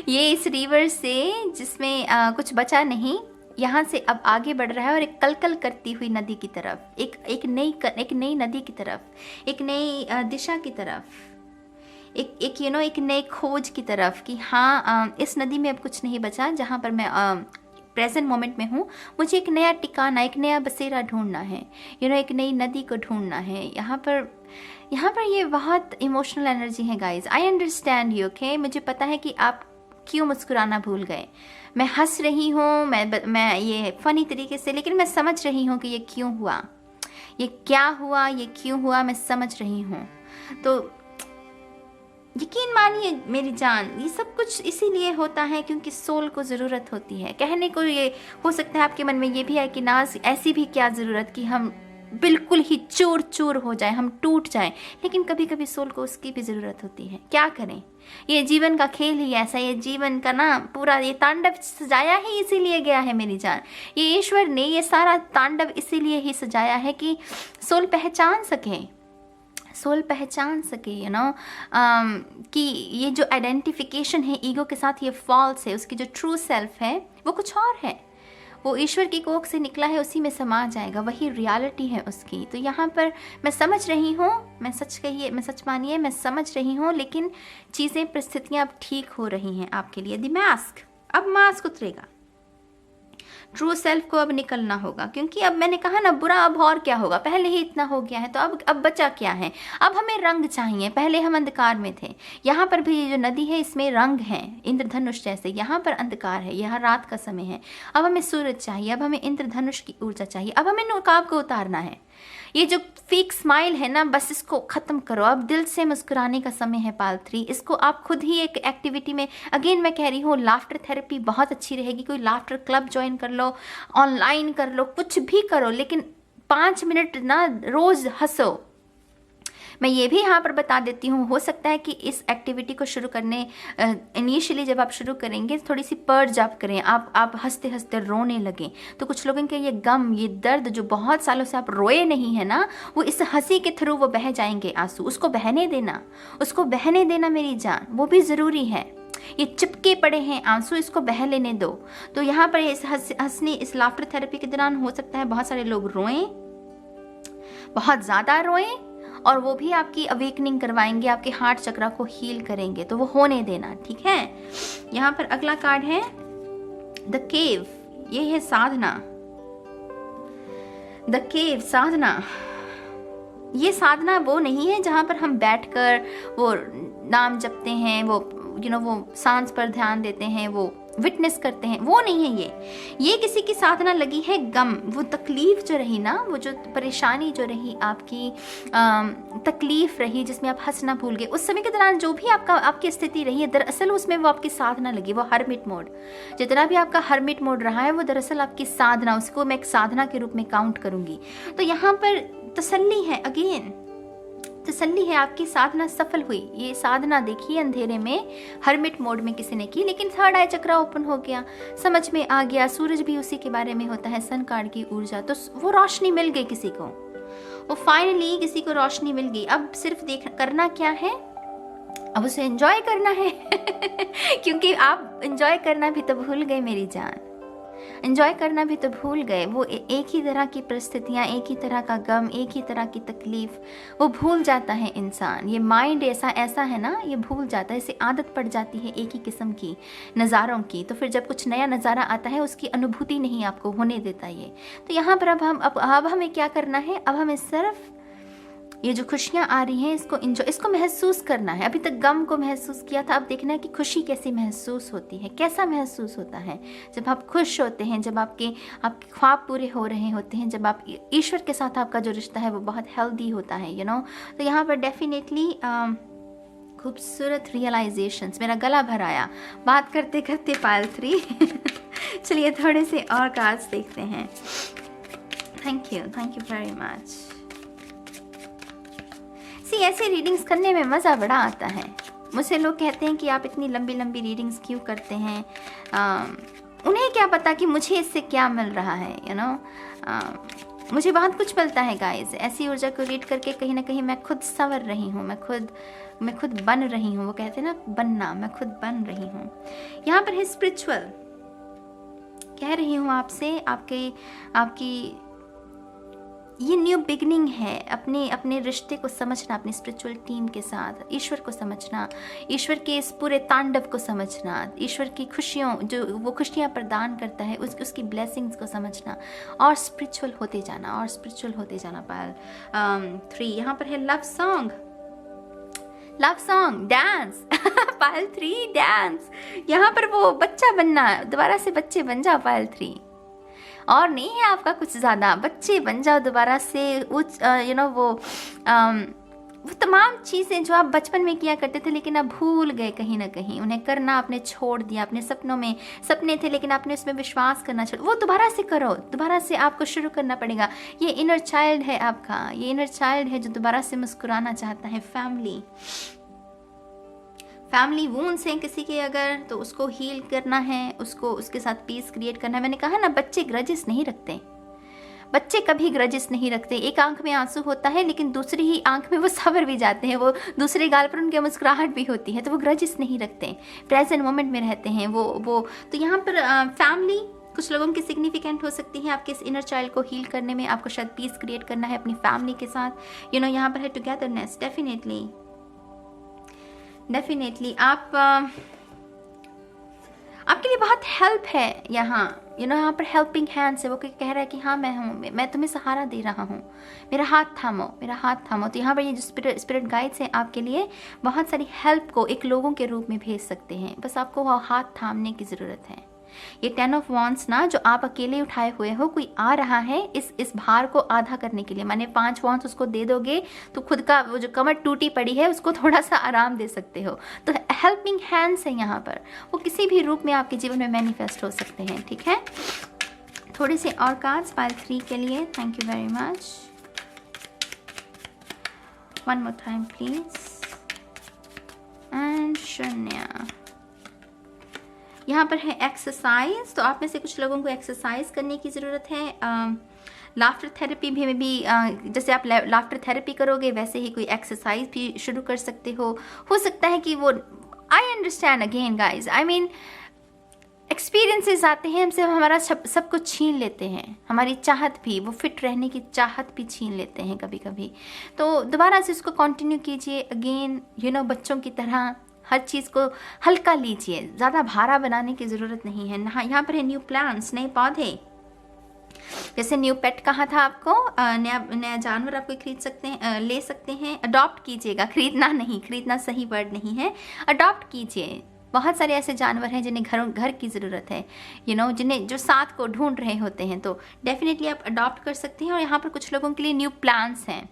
ये इस रिवर से जिसमें कुछ बचा नहीं, यहाँ से अब आगे बढ़ रहा है और एक कलकल करती हुई नदी की तरफ, एक नई नदी की तरफ, एक नई दिशा की तरफ, एक नई खोज की तरफ कि हाँ इस नदी में अब कुछ नहीं बचा जहाँ पर मैं प्रेजेंट मोमेंट में हूँ। मुझे एक नया ठिकाना, एक नया बसेरा ढूंढना है, एक नई नदी को ढूंढना है। यहाँ पर ये बहुत इमोशनल एनर्जी है guys. I understand you, okay. मुझे पता है कि आप क्यों मुस्कुराना भूल गए। मैं हंस रही हूँ, मैं ये फनी तरीके से, लेकिन मैं समझ रही हूँ कि ये क्यों हुआ, ये क्या हुआ, ये क्यों हुआ, मैं समझ रही हूँ। तो यकीन मानिए मेरी जान, ये सब कुछ इसीलिए होता है क्योंकि सोल को ज़रूरत होती है। कहने को ये हो सकता है आपके मन में ये भी है कि नाज ऐसी भी क्या ज़रूरत कि हम बिल्कुल ही चूर चूर हो जाए, हम टूट जाएं, लेकिन कभी कभी सोल को उसकी भी ज़रूरत होती है। क्या करें, ये जीवन का खेल ही ऐसा, ये जीवन का ना पूरा ये तांडव सजाया ही इसीलिए गया है मेरी जान। ये ईश्वर ने ये सारा तांडव इसीलिए ही सजाया है कि सोल पहचान सके, कि ये जो आइडेंटिफिकेशन है ईगो के साथ ये फॉल्स है, उसकी जो ट्रू सेल्फ है वो कुछ और है, वो ईश्वर की कोख से निकला है, उसी में समा जाएगा, वही रियलिटी है उसकी। तो यहाँ पर मैं समझ रही हूँ, मैं सच मानिए मैं समझ रही हूँ, लेकिन चीज़ें परिस्थितियाँ अब ठीक हो रही हैं आपके लिए। द मास्क, अब मास्क उतरेगा, ट्रू सेल्फ को अब निकलना होगा, क्योंकि अब मैंने कहा ना बुरा अब और क्या होगा, पहले ही इतना हो गया है, तो अब बचा क्या है। अब हमें रंग चाहिए, पहले हम अंधकार में थे। यहाँ पर भी जो नदी है इसमें रंग है, इंद्रधनुष जैसे। यहाँ पर अंधकार है, यहाँ रात का समय है। अब हमें सूरज चाहिए, अब हमें इंद्रधनुष की ऊर्जा चाहिए, अब हमें नकाब को उतारना है। ये जो फेक स्माइल है ना, बस इसको ख़त्म करो। अब दिल से मुस्कुराने का समय है पाल 3। इसको आप खुद ही एक एक्टिविटी में, अगेन मैं कह रही हूँ, लाफ्टर थेरेपी बहुत अच्छी रहेगी। कोई लाफ्टर क्लब ज्वाइन कर लो, ऑनलाइन कर लो, कुछ भी करो, लेकिन 5 मिनट ना रोज़ हंसो। मैं ये भी यहाँ पर बता देती हूँ, हो सकता है कि इस एक्टिविटी को शुरू करने इनिशियली जब आप शुरू करेंगे थोड़ी सी पर्ज आप करें, आप हंसते हंसते रोने लगें, तो कुछ लोगों के ये गम, ये दर्द जो बहुत सालों से आप रोए नहीं है ना, वो इस हंसी के थ्रू वो बह जाएंगे आंसू। उसको बहने देना मेरी जान, वो भी ज़रूरी है। ये चिपके पड़े हैं आंसू, इसको बह लेने दो। तो यहाँ पर इस हंसने, इस लाफ्टर थेरेपी के दौरान हो सकता है बहुत सारे लोग रोएं, बहुत ज़्यादा रोएं, और वो भी आपकी अवेकनिंग करवाएंगे, आपके हार्ट चक्रा को हील करेंगे। तो वो होने देना, ठीक है। यहाँ पर अगला कार्ड है द केव। ये है साधना, द केव, साधना। ये साधना वो नहीं है जहाँ पर हम बैठकर वो नाम जपते हैं, वो वो सांस पर ध्यान देते हैं, वो विटनेस करते हैं, वो नहीं है ये किसी की साधना लगी है गम, वो तकलीफ जो रही ना, वो जो परेशानी जो रही आपकी, तकलीफ रही जिसमें आप हंसना भूल गए, उस समय के दौरान जो भी आपकी स्थिति रही है, दरअसल उसमें वो आपकी साधना लगी, वो हरमिट मोड। जितना भी आपका हरमिट मोड रहा है वो दरअसल आपकी साधना, उसको मैं एक साधना के रूप में काउंट करूंगी। तो यहाँ पर तसल्ली है, अगेन तसल्ली है, आपकी साधना सफल हुई। ये साधना देखिए अंधेरे में हरमिट मोड में किसी ने की, लेकिन थर्ड आई चक्रा ओपन हो गया, समझ में आ गया। सूरज भी उसी के बारे में होता है, सन कार्ड की ऊर्जा। तो वो रोशनी मिल गई किसी को, वो फाइनली किसी को रोशनी मिल गई। अब सिर्फ करना क्या है, अब उसे एंजॉय करना है क्योंकि आप एंजॉय करना भी तो भूल गए मेरी जान, एंजॉय करना भी तो भूल गए। वो एक ही तरह की परिस्थितियाँ, एक ही तरह का गम, एक ही तरह की तकलीफ, वो भूल जाता है इंसान। ये माइंड ऐसा है ना, ये भूल जाता है, इसे आदत पड़ जाती है एक ही किस्म की नज़ारों की। तो फिर जब कुछ नया नज़ारा आता है उसकी अनुभूति नहीं आपको होने देता ये। तो यहाँ पर अब हमें क्या करना है, अब हमें सिर्फ ये जो खुशियाँ आ रही हैं इसको एंजॉय, इसको महसूस करना है। अभी तक गम को महसूस किया था, अब देखना है कि खुशी कैसी महसूस होती है, कैसा महसूस होता है जब आप खुश होते हैं, जब आपके ख्वाब पूरे हो रहे होते हैं, जब आप ईश्वर के साथ आपका जो रिश्ता है वो बहुत हेल्दी होता है, यू नो। तो यहाँ पर डेफिनेटली खूबसूरत रियलाइजेशंस। मेरा गला भर आया बात करते करते पायल 3। चलिए थोड़े से और कार्ड्स देखते हैं। Thank you very much. See ऐसे रीडिंग्स करने में मज़ा बड़ा आता है। मुझसे लोग कहते हैं कि आप इतनी लंबी लंबी रीडिंग्स क्यों करते हैं, उन्हें क्या पता कि मुझे इससे क्या मिल रहा है, यू नो। मुझे बहुत कुछ मिलता है गाइस। ऐसी ऊर्जा को रीड करके कहीं ना कहीं मैं खुद संवर रही हूँ, मैं खुद बन रही हूँ। वो कहते हैं ना बनना, मैं खुद बन रही हूँ। यहाँ पर है स्पिरिचुअल। कह रही हूँ आपसे, आपकी ये न्यू बिगनिंग है। अपने रिश्ते को समझना, अपनी स्पिरिचुअल टीम के साथ ईश्वर को समझना, ईश्वर के इस पूरे तांडव को समझना, ईश्वर की खुशियों, जो वो खुशियाँ प्रदान करता है, उसकी ब्लेसिंग्स को समझना और स्पिरिचुअल होते जाना। पायल 3 यहाँ पर है लव सॉन्ग डांस। पायल 3 डांस। यहाँ पर वो बच्चा बनना, दोबारा से बच्चे बन जाओ पायल 3। और नहीं है आपका कुछ ज़्यादा, बच्चे बन जाओ दोबारा से। यू नो वो तमाम चीज़ें जो आप बचपन में किया करते थे लेकिन आप भूल गए कहीं ना कहीं, उन्हें करना आपने छोड़ दिया। अपने सपने थे लेकिन आपने उसमें विश्वास करना छोड़, वो दोबारा से करो, दोबारा से आपको शुरू करना पड़ेगा। ये इनर चाइल्ड है आपका, ये इनर चाइल्ड है जो दोबारा से मुस्कुराना चाहता है। फैमिली वूंड्स हैं किसी के अगर, तो उसको हील करना है, उसके साथ पीस क्रिएट करना है। मैंने कहा ना, बच्चे ग्रजेस नहीं रखते, बच्चे कभी ग्रजेस नहीं रखते। एक आंख में आंसू होता है लेकिन दूसरी ही आंख में वो सवर भी जाते हैं, वो दूसरे गाल पर उनकी मुस्कुराहट भी होती है, तो वो ग्रजेस नहीं रखते, प्रेजेंट मोमेंट में रहते हैं वो। तो यहाँ पर फैमिली कुछ लोगों की सिग्निफिकेंट हो सकती है आपके इस इनर चाइल्ड को हील करने में। आपको शायद पीस क्रिएट करना है अपनी फैमिली के साथ, यू नो। यहाँ पर है टुगेदरनेस। डेफिनेटली आपके लिए बहुत हेल्प है यहाँ, यू नो। यहाँ पर हेल्पिंग हैंड्स है। वो कह रहा है कि हाँ मैं हूँ, मैं तुम्हें सहारा दे रहा हूँ, मेरा हाथ थामो। तो यहाँ पर ये जो स्पिरिट गाइड्स हैं आपके लिए बहुत सारी हेल्प को एक लोगों के रूप में भेज सकते हैं। बस आपको वो हाथ थामने की ज़रूरत है। ये 10 ऑफ वॉन्ड्स ना, जो आप अकेले उठाए हुए हो, कोई आ रहा है इस भार को आधा करने के लिए। माने 5 वॉन्ड्स उसको दे दोगे तो खुद का वो जो कमर टूटी पड़ी है उसको थोड़ा सा आराम दे सकते हो। तो हेल्पिंग हैंड्स है यहाँ पर, वो किसी भी रूप में आपके जीवन में मैनिफेस्ट हो सकते हैं, ठीक है। थोड़े से और कार्ड्स पाइल 3 के लिए। Thank you very much. One more time please. And शून्य। यहाँ पर है एक्सरसाइज। तो आप में से कुछ लोगों को एक्सरसाइज करने की ज़रूरत है। लाफ्टर थेरेपी भी जैसे आप लाफ्टर थेरेपी करोगे वैसे ही कोई एक्सरसाइज भी शुरू कर सकते हो सकता है कि वो, I understand again guys, I mean experiences आते हैं हमसे, हमारा सब कुछ छीन लेते हैं, हमारी चाहत भी, वो फिट रहने की चाहत भी छीन लेते हैं कभी कभी। तो दोबारा से उसको कंटिन्यू कीजिए अगेन, यू नो। बच्चों की तरह हर चीज़ को हल्का लीजिए, ज़्यादा भारा बनाने की ज़रूरत नहीं है। यहाँ पर है न्यू प्लांट्स, नए पौधे। जैसे न्यू पेट कहा था आपको, नया जानवर आप कोई खरीद सकते हैं, ले सकते हैं। अडॉप्ट कीजिएगा, खरीदना सही वर्ड नहीं है, अडॉप्ट कीजिए। बहुत सारे ऐसे जानवर हैं जिन्हें घर की ज़रूरत है, यू नो, जो साथ को ढूंढ रहे होते हैं, तो डेफिनेटली आप अडॉप्ट कर सकते हैं। और यहाँ पर कुछ लोगों के लिए न्यू प्लांट्स हैं,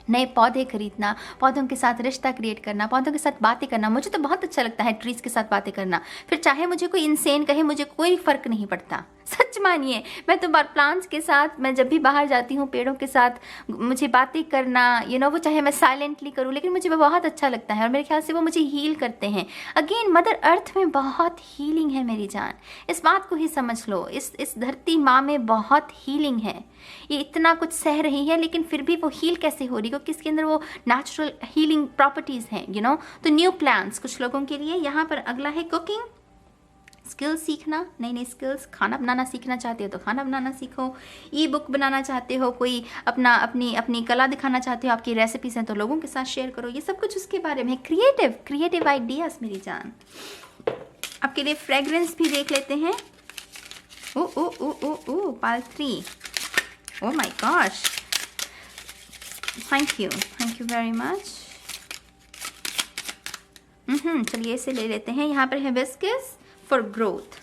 नए पौधे खरीदना, पौधों के साथ रिश्ता क्रिएट करना, पौधों के साथ बातें करना। मुझे तो बहुत अच्छा लगता है ट्रीज के साथ बातें करना, फिर चाहे मुझे कोई इंसेन कहे, मुझे कोई फ़र्क नहीं पड़ता। सच मानिए, मैं तो प्लांट्स के साथ, मैं जब भी बाहर जाती हूँ पेड़ों के साथ मुझे बातें करना, यू नो, वो चाहे मैं साइलेंटली करूँ लेकिन मुझे वो बहुत अच्छा लगता है और मेरे ख्याल से वो मुझे हील करते हैं। अगेन मदर अर्थ में बहुत हीलिंग है मेरी जान, इस बात को ही समझ लो। इस धरती माँ में बहुत हीलिंग है। ये इतना कुछ सह रही है लेकिन फिर भी वो हील कैसे हो रही है, क्योंकि इसके अंदर वो नेचुरल हीलिंग प्रॉपर्टीज़ हैं, यू नो। तो न्यू प्लान्स कुछ लोगों के लिए। यहाँ पर अगला है कुकिंग स्किल्स सीखना, नई स्किल्स। खाना बनाना सीखना चाहते हो तो खाना बनाना सीखो। ई बुक बनाना चाहते हो, कोई अपनी कला दिखाना चाहते हो, आपकी रेसिपीज हैं तो लोगों के साथ शेयर करो। ये सब कुछ उसके बारे में। क्रिएटिव आइडियाज मेरी जान। आपके लिए फ्रेग्रेंस भी देख लेते हैं। Oh oh oh oh oh pile 3, oh my gosh, thank you very much. चलिए इसे ले लेते हैं। यहाँ पर हिबिस्कस फॉर ग्रोथ।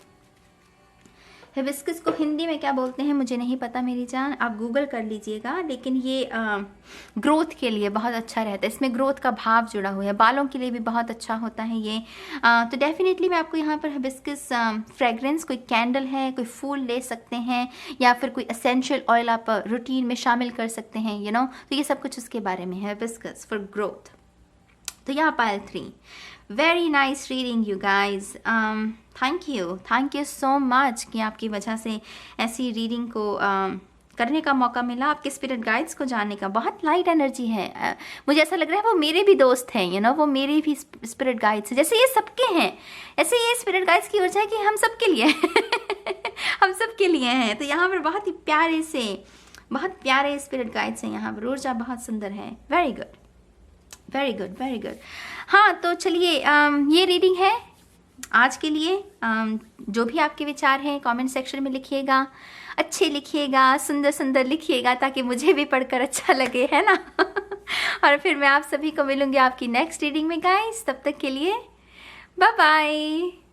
हिबिस्कस को हिंदी में क्या बोलते हैं मुझे नहीं पता मेरी जान, आप गूगल कर लीजिएगा, लेकिन ये ग्रोथ के लिए बहुत अच्छा रहता है। इसमें ग्रोथ का भाव जुड़ा हुआ है, बालों के लिए भी बहुत अच्छा होता है ये। तो डेफिनेटली मैं आपको यहाँ पर हिबिस्कस फ्रेगरेंस, कोई कैंडल है, कोई फूल ले सकते हैं, या फिर कोई एसेंशियल ऑयल आप रूटीन में शामिल कर सकते हैं, यू नो। तो ये सब कुछ उसके बारे में है, हिबिस्कस फॉर ग्रोथ। तो यहाँ पायल 3, very nice reading you guys. Thank you so much कि आपकी वजह से ऐसी रीडिंग को करने का मौका मिला, आपके स्पिरिट गाइड्स को जानने का। बहुत लाइट एनर्जी है, मुझे ऐसा लग रहा है वो मेरे भी दोस्त हैं, यू नो, वो मेरे भी स्पिरिट गाइड्स हैं, जैसे ये सबके हैं, ऐसे ये स्पिरिट गाइड्स की ऊर्जा है कि हम सबके लिए हम सबके लिए हैं। तो यहाँ पर बहुत ही प्यारे से, बहुत प्यारे स्पिरिट गाइड्स हैं यहाँ पर, ऊर्जा बहुत सुंदर है। Very good very good very good. हाँ तो चलिए ये रीडिंग है आज के लिए। जो भी आपके विचार हैं कमेंट सेक्शन में लिखिएगा, अच्छे लिखिएगा, सुंदर सुंदर लिखिएगा, ताकि मुझे भी पढ़कर अच्छा लगे, है ना। और फिर मैं आप सभी को मिलूंगी आपकी नेक्स्ट रीडिंग में गाइस। तब तक के लिए बाय बाय।